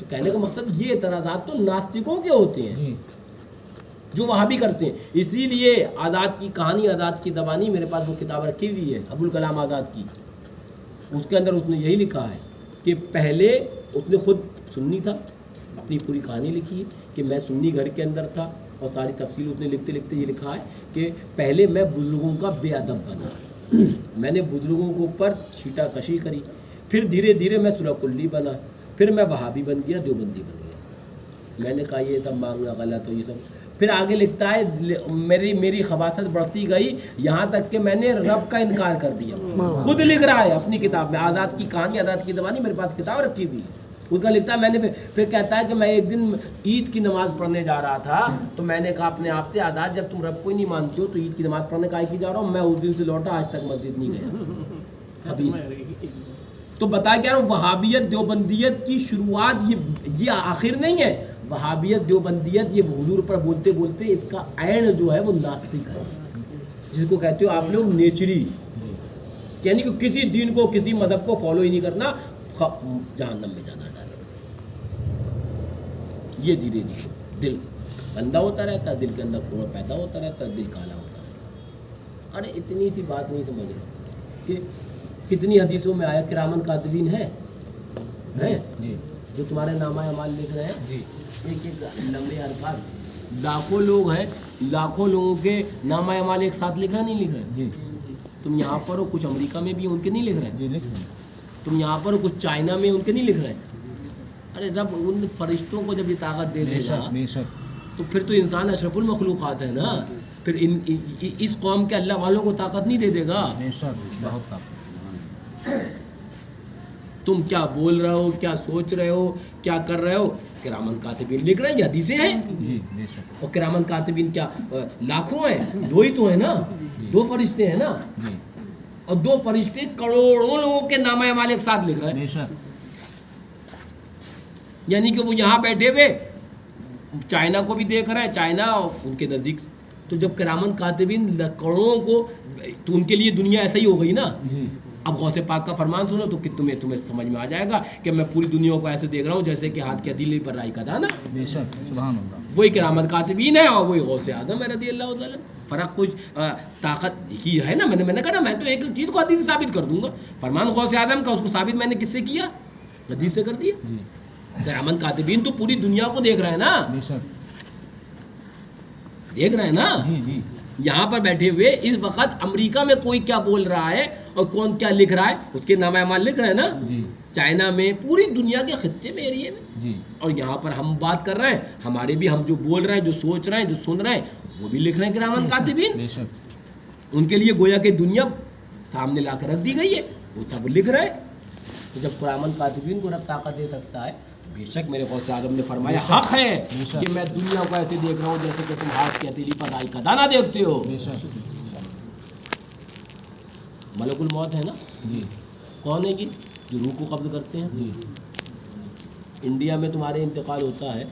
تو کہنے کا مقصد یہ اعتراضات تو ناستکوں کے ہوتے ہیں جو وہاں بھی کرتے ہیں. اسی لیے آزاد کی کہانی، آزاد کی زبانی، میرے پاس وہ کتاب رکھی ہوئی ہے ابوالکلام آزاد کی. اس کے اندر اس نے یہی لکھا ہے کہ پہلے اس نے خود سنی تھا، اپنی پوری کہانی لکھی ہے کہ میں سنی گھر کے اندر تھا، اور ساری تفصیل اس نے لکھتے لکھتے یہ لکھا ہے کہ پہلے میں بزرگوں کا بے ادب بنا، میں نے بزرگوں کے اوپر چھیٹا کشی کری، پھر دھیرے دھیرے میں سلہ کلی بنا، پھر میں وہابی بن گیا، دیوبندی بن گیا. میں نے کہا یہ سب مانگنا غلط ہو، یہ سب. پھر آگے لکھتا ہے میری خباثت بڑھتی گئی یہاں تک کہ میں نے رب کا انکار کر دیا. خود لکھ رہا ہے اپنی کتاب میں آزاد کی کہانی، آزاد کی زبانی، میرے پاس کتاب رکھی ہوئی ہے. اس کا لکھتا ہے میں نے پھر کہتا ہے کہ میں ایک دن عید کی نماز پڑھنے جا رہا تھا تو میں نے کہا اپنے آپ سے آزاد جب تم رب کو ہی نہیں مانتے ہو تو عید کی نماز پڑھنے کا کی جا رہا ہوں. میں اس دن سے لوٹا آج تک مسجد نہیں گیا. حدیث تو بتا کیا رہا ہوں، وہابیت دیوبندیت کی شروعات یہ آخر نہیں ہے. وہابیت دیوبندیت یہ حضور پر بولتے بولتے اس کا عین جو ہے وہ ناستک ہے، جس کو کہتے ہو آپ لوگ نیچری، یعنی کہ کسی دین کو کسی مذہب کو فالو ہی نہیں کرنا، جہنم میں جانا ڈالے. یہ دھیرے دھیرے دل گندا ہوتا رہتا ہے، دل کے اندر کوڑ پیدا ہوتا رہتا ہے، دل کالا ہوتا رہتا ہے. ارے اتنی سی بات نہیں سمجھ رہے کہ کتنی حدیثوں میں آیا کرامن کاتبین ہے جو تمہارے نامہ اعمال لکھ رہے ہیں. ایک ایک لمبے الفاظ، لاکھوں لوگ ہیں، لاکھوں لوگوں کے نامہ اعمال ایک ساتھ لکھ رہے نہیں لکھ رہے. تم یہاں پر ہو، کچھ امریکہ میں بھی ان کے نہیں لکھ رہے، تم یہاں پر ہو، کچھ چائنا میں ان کے نہیں لکھ رہے. ارے رب ان فرشتوں کو جب یہ طاقت دے دے گا تو پھر تو انسان اشرف المخلوقات ہے نا. پھر اس قوم کے اللہ والوں کو طاقت نہیں دے دے گا. تم کیا بول رہے ہو، کیا سوچ رہے ہو، کیا کر رہے ہو، کرامن کاتبین لکھ رہے ہیں. یہ حدیثیں ہیں. اور کرامن کاتبین کیا لاکھوں ہیں؟ دو ہی تو ہیں نا، دو فرشتے ہیں نا. اور دو فرشتے کروڑوں لوگوں کے نامہ اعمال ایک ساتھ لکھ رہے ہیں. یعنی کہ وہ یہاں بیٹھے ہوئے چائنا کو بھی دیکھ رہے ہیں، چائنا ان کے نزدیک. تو جب کرامن کاتبین کروڑوں کو، تو ان کے لیے دنیا ایسا ہی ہو گئی نا. اب غوث پاک کا فرمان سنو تو کہ تمہیں سمجھ میں آ جائے گا کہ میں پوری دنیا کو ایسے دیکھ رہا ہوں جیسے کہ ہاتھ کی ہتھیلی پر رائی کا دانا. وہی کرامت کاتبین ہے اور وہی غوث اعظم ہے رضی اللہ تعالیٰ. فرق کچھ طاقت ہی ہے نا. میں نے کہا نا میں تو ایک چیز کو حدیث سے ثابت کر دوں گا. فرمان غوث اعظم کا اس کو ثابت میں نے کس سے کیا؟ حدیث سے کر دیا. کرامت کاتبین تو پوری دنیا کو دیکھ رہے ہیں نا، دیکھ رہے ہیں نا. یہاں پر بیٹھے ہوئے اس وقت امریکہ میں کوئی کیا بول رہا ہے اور کون کیا لکھ رہا ہے اس کے نامہ اعمال لکھ رہے ہیں نا. چائنا میں، پوری دنیا کے خطے میں، ایریے میں. اور یہاں پر ہم بات کر رہے ہیں، ہمارے بھی ہم جو بول رہے ہیں، جو سوچ رہے ہیں، جو سن رہے ہیں، وہ بھی لکھ رہے ہیں کرامن کاتبین. ان کے لیے گویا کہ دنیا سامنے لا کر رکھ دی گئی ہے، وہ سب لکھ رہے ہیں. تو جب کرامن کاتبین کو رب طاقت دے سکتا ہے، بے شک میرے غوث اعظم نے فرمایا حق ہے کہ میں دنیا کو ایسے دیکھ رہا ہوں جیسے کہ تم ہاتھ کی ہتھیلی پر رائی کا دانہ دیکھتے ہو. ملک الموت ہے نا، کون ہے یہ جو روح کو قبض کرتے ہیں؟ انڈیا میں تمہارے انتقال ہوتا ہے،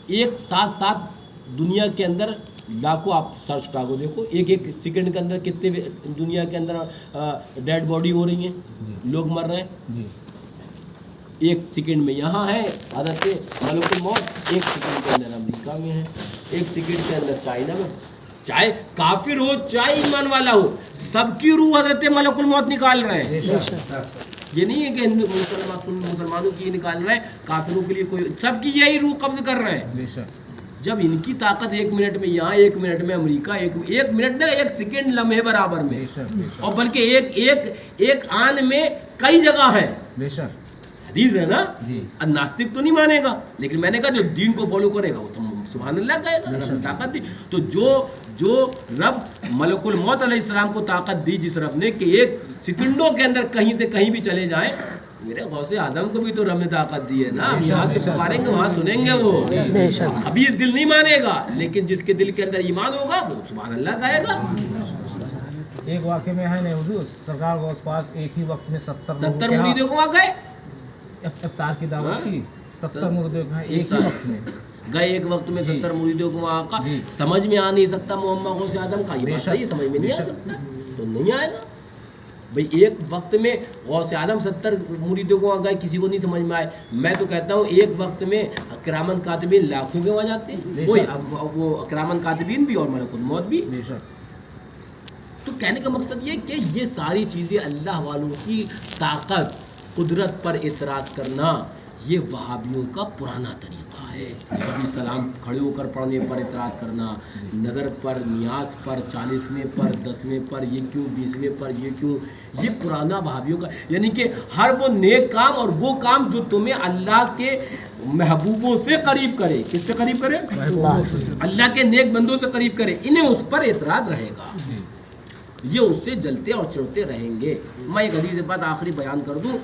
ایک ساتھ دنیا کے اندر لاکھوں، آپ سرچ اٹھا کو دیکھو، ایک سیکنڈ کے اندر کتنے دنیا کے اندر ڈیڈ باڈی ہو رہی ہیں، لوگ مر رہے ہیں. ایک سیکنڈ میں یہاں ہے حضرت ملک الموت، ایک سیکنڈ کے اندر امریکہ میں ہے، ایک سیکنڈ کے اندر چائنا میں. چاہے کافر ہو چاہے ایمان والا ہو، سب کی روح حضرت ملک الموت نکال رہے ہیں. یہ نہیں ہے کہ مسلمانوں کی نکال رہے ہیں، کافروں کے لیے کوئی، سب کی یہی روح قبض کر رہے ہیں. جب ان کی طاقت ایک منٹ میں یہاں، ایک منٹ میں امریکہ، ایک منٹ نہ، ایک سیکنڈ لمحے برابر میں، اور بلکہ ایک آن میں کئی جگہ ہے. حدیث ہے نا. ناستک تو نہیں مانے گا، لیکن میں نے کہا جو دین کو فالو کرے گا وہ سبحان اللہ کہے گا. رب طاقت دی تو جو رب ملک الموت علیہ السلام کو طاقت دی جس رب نے کہ ایک سیکنڈوں کے اندر کہیں سے کہیں بھی چلے جائیں، میرے غوث اعظم کو بھی تو رب نے طاقت دی ہے نا. ہم یہاں سے پکاریں گے وہاں سنیں گے. وہ ابھی دل نہیں مانے گا، لیکن جس کے دل کے اندر ایمان ہوگا وہ سبحان اللہ کہے گا.
ایک واقعے میں ہے نا حضور سرکار غوث پاک ایک ہی وقت میں 70
مریدوں کو آ گئے
افطار کی دعوت کی. 70 مریدوں کو ایک ہی وقت میں
گئے، ایک وقت میں 70 مریدوں کو وہاں کا. سمجھ میں آ نہیں سکتا محمد غوث اعظم کا، یہ بات صحیح سمجھ میں نہیں آ سکتا تو نہیں آئے گا. بھئی ایک وقت میں غوث اعظم 70 مریدوں کو آ گئے، کسی کو نہیں سمجھ میں آئے. میں تو کہتا ہوں ایک وقت میں کرامن کاتبین لاکھوں کے وہاں جاتے ہیں، وہ کرامن کاتبین بھی اور ملک الموت بھی. تو کہنے کا مقصد یہ کہ یہ ساری چیزیں اللہ والوں کی طاقت قدرت پر اعتراض کرنا یہ وہابیوں کا پرانا طریقہ ہے. کبھی سلام کھڑے ہو کر پڑھنے پر اعتراض کرنا، نظر پر، نیاز پر، 40ویں پر، 10ویں پر، یہ کیوں، 20ویں پر یہ کیوں، یہ پرانا وہابیوں کا. یعنی کہ ہر وہ نیک کام اور وہ کام جو تمہیں اللہ کے محبوبوں سے قریب کرے. کس سے قریب کرے؟ اللہ کے نیک بندوں سے قریب کرے، انہیں اس پر اعتراض رہے گا، یہ اس سے جلتے اور چڑھتے رہیں گے. میں ایک حدیث بات آخری بیان کر دوں،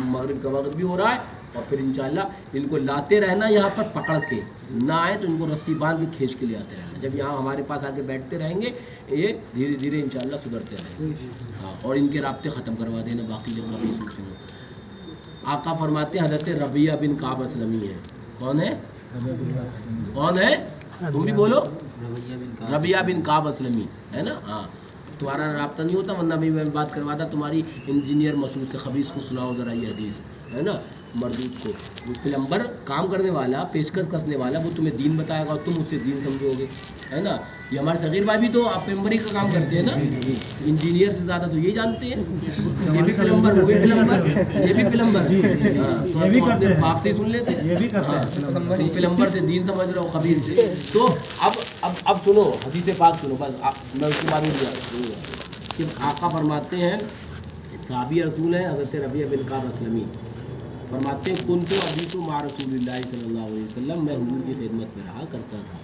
مغرب کا وقت بھی ہو رہا ہے، اور پھر انشاءاللہ ان کو لاتے رہنا یہاں پر پکڑ کے، نہ آئے تو ان کو رسی باندھ کے کھینچ کے لے آتے رہنا. جب یہاں ہمارے پاس آ کے بیٹھتے رہیں گے یہ دھیرے دھیرے انشاءاللہ سدھرتے رہیں گے. ہاں، اور ان کے رابطے ختم کروا دینا باقی جب کبھی سوچیں گے. آقا فرماتے ہیں حضرت ربیہ بن کعب اسلمی ہے. کون ہے؟ کون ہے؟ تم بھی بولو. ربیہ بن کعب اسلمی ہے نا. ہاں، تمہارا رابطہ نہیں ہوتا ورنہ بھی میں بات کرواتا تمہاری انجینئر مسعود سے. خبیث کو سناؤ ذرا یہ حدیث ہے نا. مردود کو وہ پلمبر کام کرنے والا، پیشکش کسنے والا، وہ تمہیں دین بتائے گا اور تم اس سے دین سمجھو گے، ہے نا. یہ ہمارے صغیر بھائی بھی تو آپ پلمبری کا کام کرتے ہیں نا، انجینئر سے زیادہ تو یہی جانتے ہیں. یہ بھی پلمبر، وہ بھی پلمبر، یہ بھی پلمبر. ہاں، تو اپنے باپ سے سن لیتے ہیں. ہاں، تم پلمبر سے دین سمجھ رہے ہو خبیث سے. تو اب سنو حدیث پاک سنو، بس میں اس کے بعد نہیں کہ آقا فرماتے ہیں، صحابی رسول ہیں حضرت ربیہ بن کعب اسلمی، فرماتے ہیں کنتو ابیتو مع رسول اللہ صلی اللہ علیہ وسلم، میں حضور کی خدمت میں رہا کرتا تھا.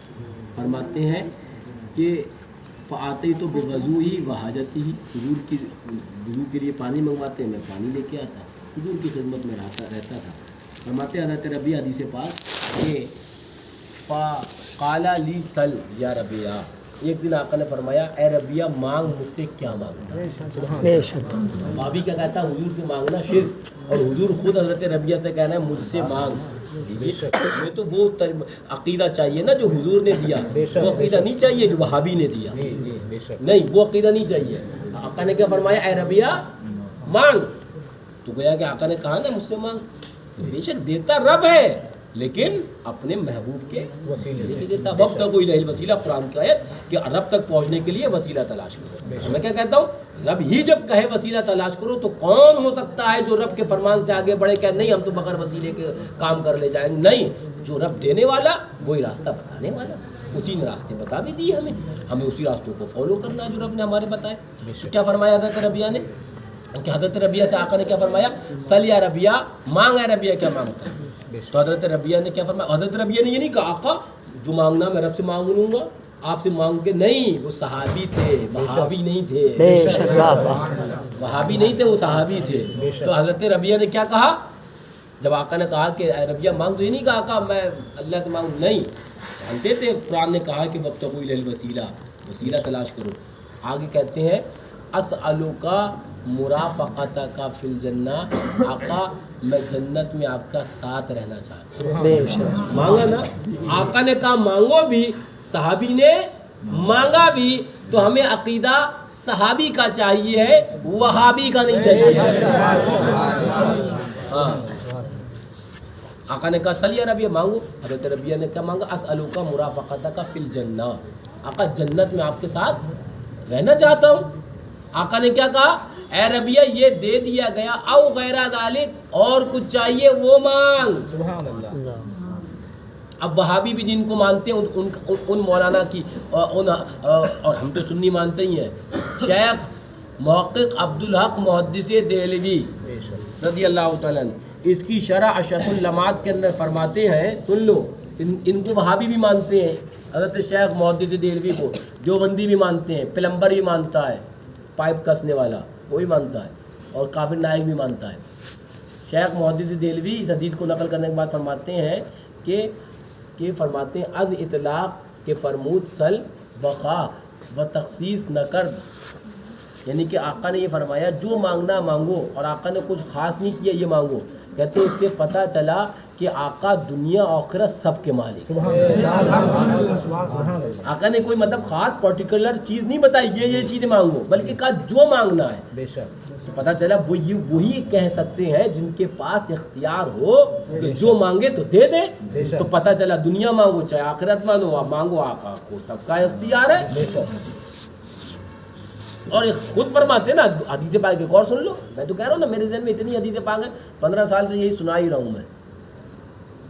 فرماتے ہیں کہ فآتیت بوضوئی و حاجتی، حضور کی وضو کے لیے پانی منگواتے ہیں، میں پانی لے کے آتا، حضور کی خدمت میں رہتا تھا. فرماتے ہیں حضرت ربیہ حدیث پاک کہ قال لی سل یا ربیہ، ایک دن آقا نے فرمایا اے ربیہ مانگ مجھ سے کیا مانگنا. بابی کیا کہتا ہے حضور سے مانگنا شرک، اور حضور خود حضرت ربیہ سے کہنا ہے مجھ سے مانگ. یہ تو وہ عقیدہ چاہیے نا جو حضور نے دیا، وہ عقیدہ نہیں چاہیے جو وہابی نے دیا. نہیں، وہ عقیدہ نہیں چاہیے. آقا نے کیا فرمایا اے ربیہ مانگ. تو گویا کہ آقا نے کہا نا مجھ سے مانگ. بے شک دیتا رب ہے لیکن اپنے محبوب کے وسیلے دیتا. وقت کوئی نہیں وسیلہ، قرآن کی آیت کہ رب تک پہنچنے کے لیے وسیلہ تلاش کرو. میں کیا کہتا ہوں، رب ہی جب کہے وسیلہ تلاش کرو تو کون ہو سکتا ہے جو رب کے فرمان سے آگے بڑھے کہ نہیں ہم تو بغیر وسیلے کے کام کر لے جائیں گے. نہیں، جو رب دینے والا وہی راستہ بتانے والا، اسی نے راستے بتا بھی دیے ہمیں اسی راستوں کو فالو کرنا ہے جو رب نے ہمارے بتائے. کیا فرمایا حضرت ربیہ نے کہ حضرت ربیہ سے آقا نے کیا فرمایا سل یا ربیہ، مانگ ہے ربیہ کیا مانگتا ہے. تو حضرت ربیہ نے کیا فرمایا، حضرت ربیہ نے یہ نہیں کہا آقا جو مانگنا میں رب سے مانگ لوں گا آپ سے مانگ کے. نہیں، وہ صحابی تھے، وہابی نہیں تھے. وہابی نہیں تھے، وہ صحابی تھے. تو حضرت ربیہ نے کیا کہا جب آقا نے کہا کہ اے ربیہ مانگ، تو یہ نہیں کہا آقا میں اللہ سے مانگ. نہیں، جانتے تھے قرآن نے کہا کہ وابتغوا الی الوسیلہ، وسیلہ تلاش کرو. آگے کہتے ہیں اسألک مرافقتک فی الجنہ، آقا میں جنت میں آپ کا ساتھ رہنا چاہتا ہوں. مانگا نا، آقا نے کہا مانگو بھی، صحابی نے مانگا بھی. تو ہمیں عقیدہ صحابی کا چاہیے، وہابی کا نہیں چاہیے. ہاں، آقا نے کہا سل یا ربیہ مانگو. حضرت ربیہ نے کیا مانگا اسألک مرافقتک فی الجنہ، آقا جنت میں آپ کے ساتھ رہنا چاہتا ہوں. آقا نے کیا کہا اے ربیہ یہ دے دیا گیا، او غیر ذالک اور کچھ چاہیے وہ مانگ.
سبحان اللہ.
اب وہابی بھی جن کو مانتے ہیں ان مولانا کی اور ہم تو سنی مانتے ہی ہیں، شیخ محقق عبدالحق محدث دہلوی رضی اللہ تعالیٰ عنہ، اس کی شرح اشرف اللمعات کے اندر فرماتے ہیں، سن لو، ان کو وہابی بھی مانتے ہیں، حضرت شیخ محدث دہلوی کو دیوبندی بھی مانتے ہیں، پلمبر بھی مانتا ہے، پائپ کسنے والا وہ بھی مانتا ہے، اور کافر نائک بھی مانتا ہے. شیخ محدث دہلوی اس حدیث کو نقل کرنے کے بعد فرماتے ہیں کہ فرماتے ہیں از اطلاق کے فرمود سل بخا و تخصیص نہ کر. یعنی کہ آقا نے یہ فرمایا جو مانگنا مانگو، اور آقا نے کچھ خاص نہیں کیا یہ مانگو. کہتے ہیں اس سے پتہ چلا کہ آقا دنیا آخرت سب کے مالک. آقا نے کوئی مطلب خاص پرٹیکولر چیز نہیں بتائی یہ چیزیں مانگو، بلکہ کہا جو مانگنا ہے.
بے شک
تو پتہ چلا وہ یہ وہی کہہ سکتے ہیں جن کے پاس اختیار ہو کہ جو مانگے تو دے دے. تو پتہ چلا دنیا مانگو چاہے آخرت مانگو آقا کو سب کا اختیار ہے. اور خود فرماتے ہیں نا حدیث پاک ایک اور سن لو. میں تو کہہ رہا ہوں نا میرے ذہن میں اتنی حدیث پاک ہے 15 سال سے یہی سنا ہی رہا ہوں میں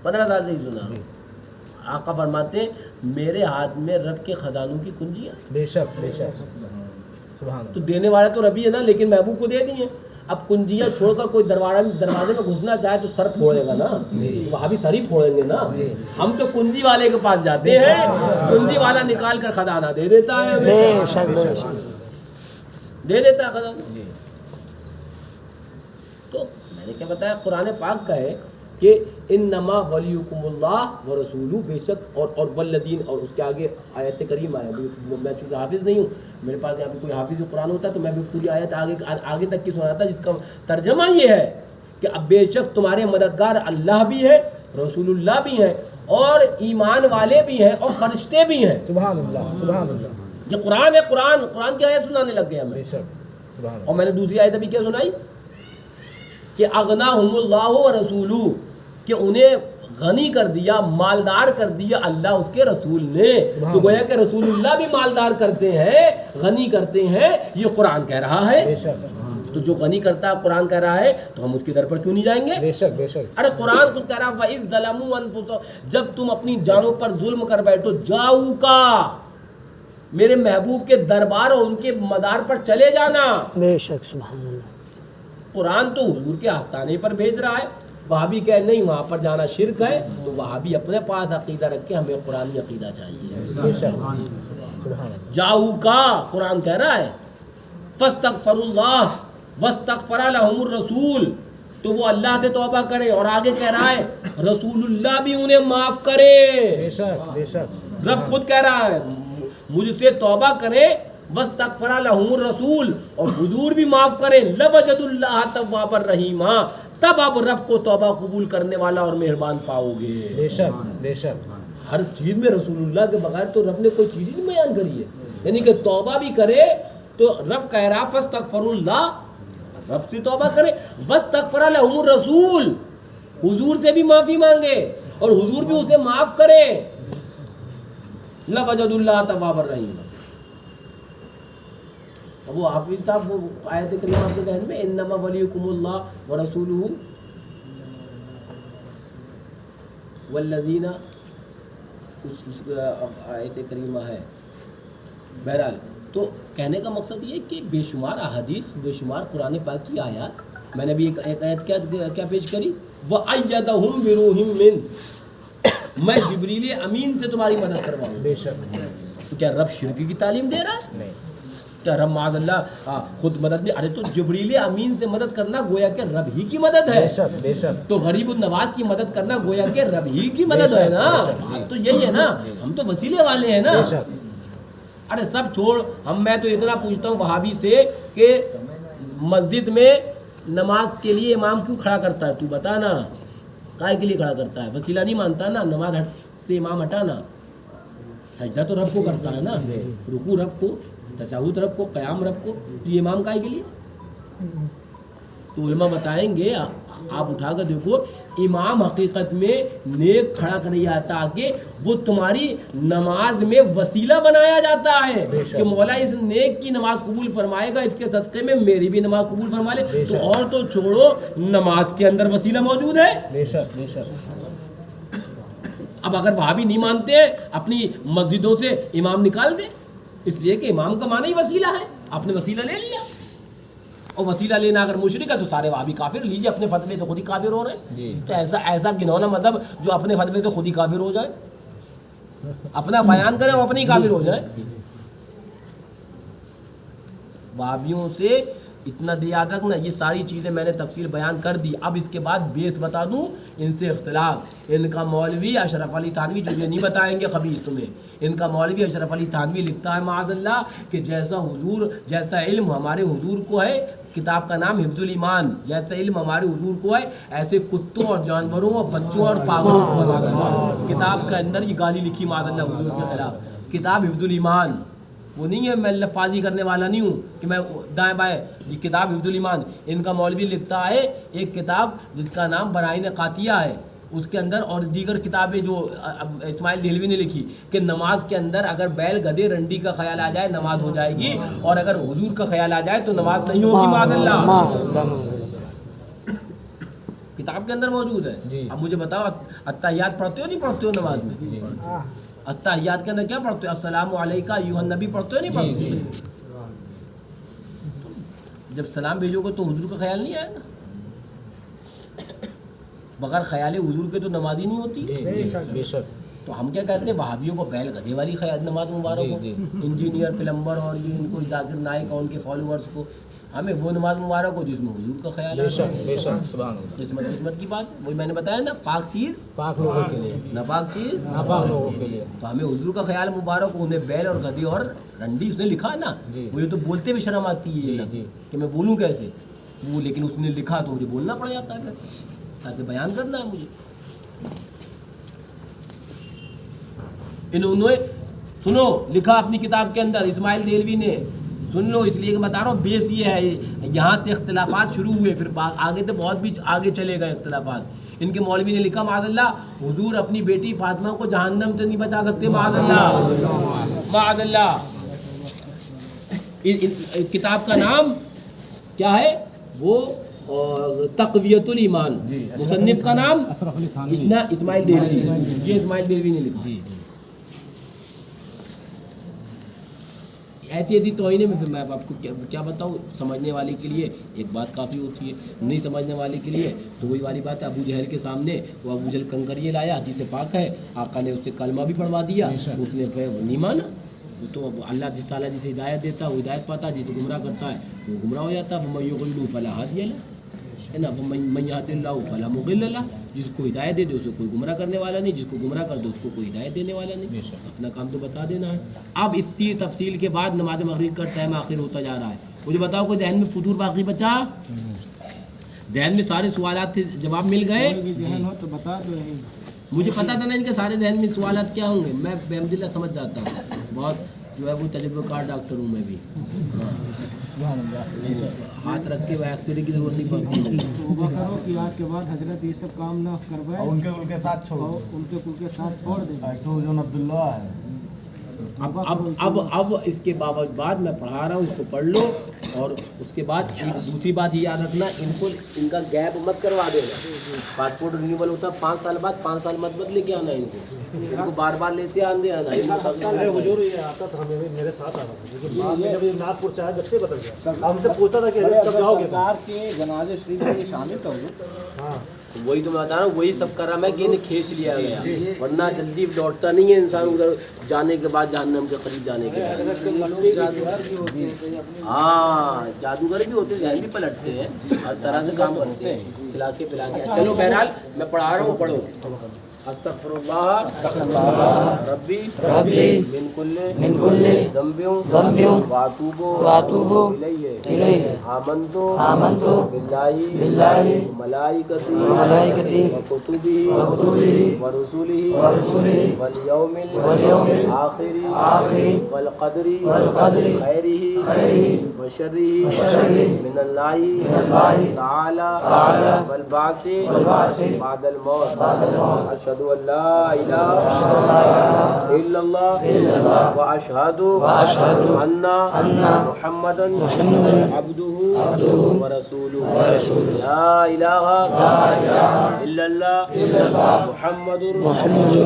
15 سال سے ہی سنا. آقا فرماتے ہیں میرے ہاتھ میں رب کے خزانوں کی کنجیاں.
بے شک بے شک.
تو دینے والا تو ربی ہے نا لیکن محبوب کو دے دی ہیں. اب کنجیاں چھوڑ کر کوئی دروازے میں گھسنا چاہے تو سر پھوڑے گا نا. وہاں بھی سر ہی پھوڑیں گے نا. ہم تو کنجی والے کے پاس جاتے ہیں کنجی والا نکال کر خزانہ دے دیتا ہے. دے دیتا ہے خزانہ. تو میں نے کیا بتایا قرآن پاک کا ہے کہ انما ولیکم اللہ ورسولہ. بے شک اور والذین اور اس کے آگے آیت کریم آیا. میں چونکہ حافظ نہیں ہوں میرے پاس یہاں پہ کوئی حافظ قرآن ہوتا تو میں بھی پوری آیت آگے تک کی سناتا جس کا ترجمہ یہ ہے کہ اب بے شک تمہارے مددگار اللہ بھی ہے رسول اللہ بھی ہیں اور ایمان والے بھی ہیں اور فرشتے بھی ہیں.
سبحان اللہ سبحان اللہ.
یہ قرآن ہے. قرآن کی آیت سنانے لگ گئے ہم.
بے شک سبحان اللہ.
اور میں نے دوسری آیت ابھی کیا سنائی کہ اغناہم اللہ و رسولہ کہ انہیں غنی کر دیا مالدار کر دیا اللہ اس کے رسول نے. تو گویا کہ رسول اللہ بھی مالدار کرتے ہیں غنی کرتے ہیں. یہ قرآن کہہ رہا ہے.
بے شک.
تو جو غنی کرتا ہے قرآن کہہ رہا ہے تو ہم اس کے در پر کیوں نہیں جائیں گے.
بے شک بے شک.
ارے قرآن خود کہہ رہا وَإِذْ ظَلَمُوا أَنفُسَهُمْ جب تم اپنی جانوں پر ظلم کر بیٹھو جاؤ کا میرے محبوب کے دربار اور ان کے مدار پر چلے جانا.
بے شک سبحان اللہ.
قرآن تو حضور کے آستانے پر بھیج رہا ہے. وہاں بھی کہ نہیں وہاں پر جانا شرک ہے تو وہاں بھی اپنے پاس عقیدہ رکھ کے ہمیں قرآنی عقیدہ چاہیے.
بے شک سبحان اللہ.
جاؤ کا قرآن کہہ رہا ہے فاستغفروا اللہ واستغفر لهم الرسول تو وہ اللہ سے توبہ کرے. اور آگے کہہ رہا ہے رسول اللہ بھی انہیں معاف کرے.
بے شک بے شک.
رب خود کہہ رہا ہے مجھ سے توبہ کرے واستغفر لهم الرسول اور حضور بھی معاف کرے لوجد اللہ توابا رحیما تب آپ رب کو توبہ قبول کرنے والا اور مہربان پاؤ گے.
بے شک بے شک.
ہر چیز میں رسول اللہ کے بغیر تو رب نے کوئی چیز ہی نہیں بیان کری ہے. یعنی کہ توبہ بھی کرے تو رب کہہ رہا فاستغفر اللہ رب سے توبہ کرے واستغفر لهم الرسول حضور سے بھی معافی مانگے اور حضور بھی اسے معاف کرے. لوجد اللہ توابا رحیما. وہ حافظ صاحب وہ آیت کریمہ آپ کے ذہن میں انما ولیکم اللہ ورسولہ والذین اس آیت کریمہ ہے. بہرحال تو کہنے کا مقصد یہ کہ بے شمار احادیث بے شمار قرآن پاک کی آیات میں نے بھی ایک آیت کیا پیش کری وَأَيَّدَهُمْ بِرُوحٍ مِّنْ میں جبریل امین سے تمہاری مدد کرواؤں.
بے شک.
تو کیا رب شرکی کی تعلیم دے رہا ہے؟
نہیں.
کیا رب معاذ اللہ خود مدد نہیں. ارے تو جبریل امین سے مدد کرنا گویا کہ رب ہی کی مدد ہے.
بے شک بے شک.
تو غریب النواز کی مدد کرنا گویا کہ رب ہی کی مدد ہے نا. تو یہی ہے نا ہم تو وسیلے والے ہیں نا.
بے شک.
ارے سب چھوڑ میں تو اتنا پوچھتا ہوں وہابی سے کہ مسجد میں نماز کے لیے امام کیوں کھڑا کرتا ہے تو بتا نا. کائے کے لیے کھڑا کرتا ہے؟ وسیلہ نہیں مانتا نا. نماز سے امام ہٹانا سجدہ تو رب کو کرتا ہے نا. رکوع رب کو تشہد رب کو قیام رب کو. تو یہ امام کائے کے لیے؟ تو علماء بتائیں گے آپ اٹھا کر دیکھو امام حقیقت میں نیک کھڑا کر رہا تاکہ وہ تمہاری نماز میں وسیلہ بنایا جاتا ہے کہ مولا اس نیک کی نماز قبول فرمائے گا اس کے صدقے میں میری بھی نماز قبول فرما لے. تو اور تو چھوڑو نماز کے اندر وسیلہ موجود ہے.
بے شک بے شک.
اب اگر وہاں بھی نہیں مانتے ہیں اپنی مسجدوں سے امام نکال دیں اس لیے کہ امام کا معنی ہی وسیلہ ہے. آپ نے وسیلہ لے لیا اور وسیلہ لینا اگر مشرک ہے تو سارے وہابی کافر. لیجیے اپنے فتوے سے خود ہی کافر ہو رہے ہیں. تو ایسا گنونا مطلب جو اپنے فتوے سے خود ہی کافر ہو جائے اپنا بیان کرے وہ اپنے ہی کافر ہو جائے. وہابیوں سے اتنا یاد رکھنا یہ ساری چیزیں میں نے تفصیل بیان کر دی. اب اس کے بعد بیس بتا دوں ان سے اختلاف. ان کا مولوی اشرف علی تھانوی جو یہ نہیں بتائیں گے خبیث تمہیں. ان کا مولوی اشرف علی تھانوی لکھتا ہے معاذ اللہ کہ جیسا علم ہمارے حضور کو ہے کتاب کا نام حفظ الایمان جیسا علم ہمارے حضور کو ہے ایسے کتوں اور جانوروں اور بچوں اور پاگلوں کو کتاب کے اندر یہ گالی لکھی معاذ اللہ حضور کے خلاف. کتاب حفظ الایمان وہ نہیں ہے، میں لفاظی کرنے والا نہیں ہوں کہ میں دائیں بائیں. یہ کتاب حفظ الایمان ان کا مولوی لکھتا ہے، ایک کتاب جس کا نام برائن قاطیہ ہے، اس کے اندر اور دیگر کتابیں جو اسماعیل دہلوی نے لکھی کہ نماز کے اندر اگر بیل گدھے رنڈی کا خیال آ جائے نماز ہو جائے گی، اور اگر حضور کا خیال آ جائے تو نماز نہیں ہوگی. معاذ اللہ، کتاب کے اندر موجود ہے. اب مجھے بتاؤ اتحیات پڑھتے ہو نہیں پڑھتے ہو نماز میں؟ اتحیات کے اندر کیا پڑھتے ہو؟ السلام علیکہ ایھا النبی پڑھتے ہو نہیں پڑھتے؟ جب سلام بھیجو گے تو حضور کا خیال نہیں آئے گا. بغیر خیال حضور کے تو نماز ہی نہیں ہوتی.
بے شک.
تو ہم کیا کہتے ہیں وہابیوں کو بیل گدھے والی نماز مبارک ہو، انجینئر پلمبر اور یہ ان کو ذاکر نائک اور ان کے فالوورز کو ہمیں وہ نماز مبارک ہو جس میں حضور کا خیال
بے
ہے.
شک بے شک. سبحان اللہ.
قسمت کی بات وہی میں نے بتایا نا، پاک چیز
پاک لوگوں کے لیے،
ناپاک چیز
ناپاک لوگوں کے لیے.
تو ہمیں حضور کا خیال مبارک ہو. انہیں بیل اور گدھے اور رنڈی اس نے لکھا ہے نا، مجھے تو بولتے بھی شرم آتی ہے کہ میں بولوں کیسے وہ، لیکن اس نے لکھا تو مجھے بولنا پڑ جاتا ہے تاکہ بیان کرنا ہے مجھے. انہوں نے سنو لکھا اپنی کتاب کے اندر اسماعیل دہلوی نے، سن لو اس لیے کہ بتا رہا ہوں بیس یہ ہے. یہاں سے اختلافات شروع ہوئے، پھر آگے تو بہت بھی آگے چلے گئے اختلافات. ان کے مولوی نے لکھا معاذ اللہ حضور اپنی بیٹی فاطمہ کو جہنم سے نہیں بچا سکتے. معاذ اللہ معاذ اللہ. کتاب کا نام کیا ہے؟ وہ تقویت الایمان. مصنف کا نام اسماعیل دہلوی. یہ اسماعیل دہلوی نے لکھا. ایسی ایسی توہینیں میں پھر میں آپ کو کیا بتاؤں. سمجھنے والے کے لیے ایک بات کافی ہوتی ہے، نہیں سمجھنے والے کے لیے تو وہی والی بات ہے. ابو جہل کے سامنے وہ ابو جہل کنکر یہ لایا حدیث پاک ہے، آقا نے اس سے کلمہ بھی پڑھوا دیا، اس نے نہیں مانا. تو اللہ جس تعالیٰ جسے ہدایت دیتا ہے وہ ہدایت پاتا ہے، جسے گمراہ کرتا ہے وہ گمراہ ہو جاتا ہے. من یضلل فلا ہادی لہ، ہے نا. من یہد اللہ فلا مضل لہ. جس کو ہدایت دے دے اسے کوئی گمراہ کرنے والا نہیں، جس کو گمراہ کر دے اس کو کوئی ہدایت دینے والا نہیں. اپنا کام تو بتا دینا ہے. اب اتنی تفصیل کے بعد نماز مغرب کا ٹائم آخر ہوتا جا رہا ہے. مجھے بتاؤ کوئی ذہن میں فطور باقی بچا؟ ذہن میں سارے سوالات تھے، جواب مل گئے؟
ذہن ہو تو بتا دو.
مجھے پتا تھا نا ان کے سارے ذہن میں سوالات کیا ہوں گے. میں بحمدللہ سمجھ جاتا ہوں، بہت جو ہے وہ تجربہ کار ڈاکٹر ہوں میں بھی. ہاتھ رکھ کے ایکسرے کی ضرورت نہیں پڑتی.
توبہ کرو کہ آج کے بعد حضرت یہ سب کام نہ کروائے، ان کے ساتھ چھوڑو، ان کے ساتھ چھوڑ دیں. عبداللہ ہے.
اب اس کے بعد میں پڑھا رہا ہوں، اس کو پڑھ لو. اور اس کے بعد دوسری بات یہ یاد رکھنا، ان کا گیپ مت کروا دینا. پاسپورٹ رینیول ہوتا ہے 5 سال بعد، 5 سال مت لے کے آنا ان کو بار بار لیتے آنے آنا.
حضور یہ آتا تھا میرے ساتھ آتا تھا، جب یہ ناگپور سے آیا جب سے بدل گیا. ہم سے پوچھتا تھا کہ کب جاؤ گے؟ سرکار کے جنازے شریف میں شامل تھا حضور. ہاں
وہی تو میں بتا رہا ہوں، وہی سب کرم ہے کہ انہیں کھینچ لیا گیا، ورنہ جلدی لوٹتا نہیں ہے انسان ادھر جانے کے بعد، جہنم کے قریب جانے کے بعد. ہاں جادوگر بھی ہوتے ہیں، ذہن بھی پلٹتے ہیں، ہر طرح سے کام کرتے ہیں، کھلا کے پلا کے. چلو بہرحال میں پڑھا رہا ہوں، پڑھو. استغفر اللہ ربی من کل ذنب واتوب الیہ. آمنت باللہ ملائکتی وکتبہ ورسلہ والیوم الآخر والقدر خیرہ وشرہ من اللہ تعالی والبعث بعد الموت. اشہد ان لا الہ الا اللہ واشہد ان محمدا عبدہ ورسولہ. لا الہ الا اللہ محمد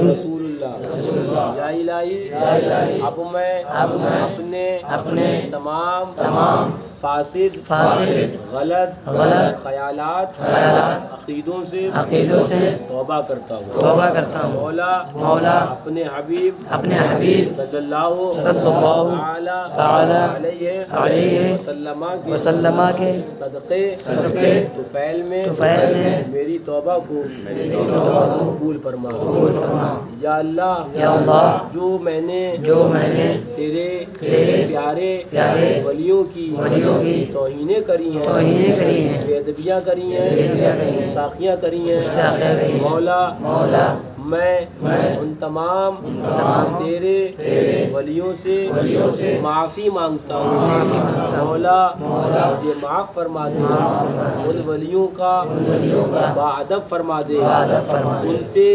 رسول اللہ. یا الہی اب میں اپنے تمام فاسد غلط خیالات عقیدوں سے توبہ کرتا ہوں. مولا اپنے حبیب صلی اللہ تعالی علیہ وسلم کے صدقے طفیل میں میری توبہ کو قبول فرما. یا اللہ جو میں نے تیرے پیارے ولیوں کی توہینیں کری ہیں، بے ادبیاں کری ہیں، گستاخیاں کری ہیں، مولا میں ان تمام تیرے ولیوں سے معافی مانگتا ہوں، مولا مجھے معاف فرما دے، ان ولیوں کا باادب فرما دے، ان سے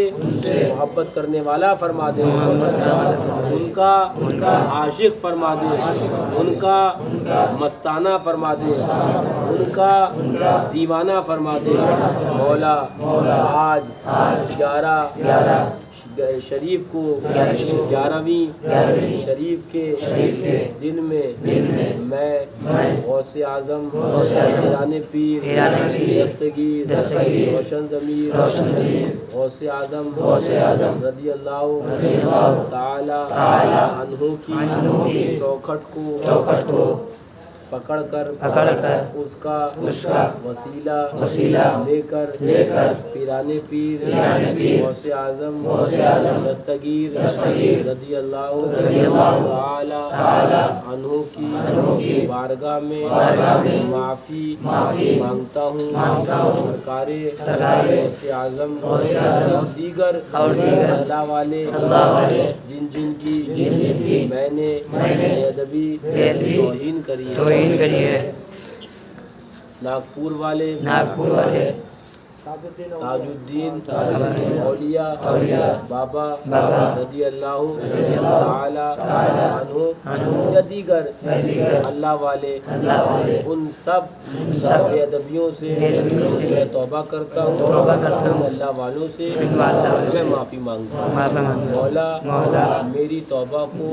محبت کرنے والا فرما دے، ان کا عاشق فرما دے، ان کا مستانہ فرما دے، ان کا دیوانہ فرما دے۔ مولا آج 11 شریف کو 11ویں شریف کے دن میں میں غوث اعظم پیران پیر دستگیر روشن ضمیر غوث اعظم رضی اللہ تعالی عنہ کی چوکھٹ کو پکڑ کر اس کا وسیلہ لے کر پیران پیر غوث اعظم دستگیر رضی اللہ تعالی عنہ کی بارگاہ میں معافی مانگتا ہوں۔ سرکار غوث اعظم اور دیگر اللہ والے جن کی میں نے بے ادبی توہین کری ہے، ناگپور والے تاج الدین اولیاء بابا رضی اللہ تعالی عنہ یا دیگر اللہ والے، ان سب بے ادبیوں سے میں توبہ کرتا ہوں، اللہ والوں سے میں معافی مانگتا ہوں۔ مولا میری توبہ کو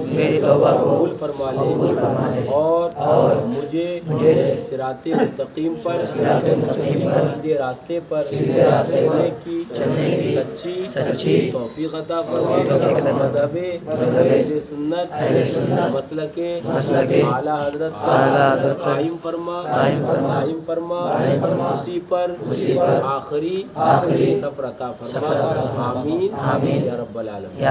قبول فرما لے اور مجھے صراط مستقیم پر سیدھے راستے پر چلنے کی سچی توفیق عطا فرما۔ مذہب اہل سنت مسلک اعلیٰ حضرت قائم فرما، اسی پر آخری سفر عطا فرما۔ آمین یا رب العالمین۔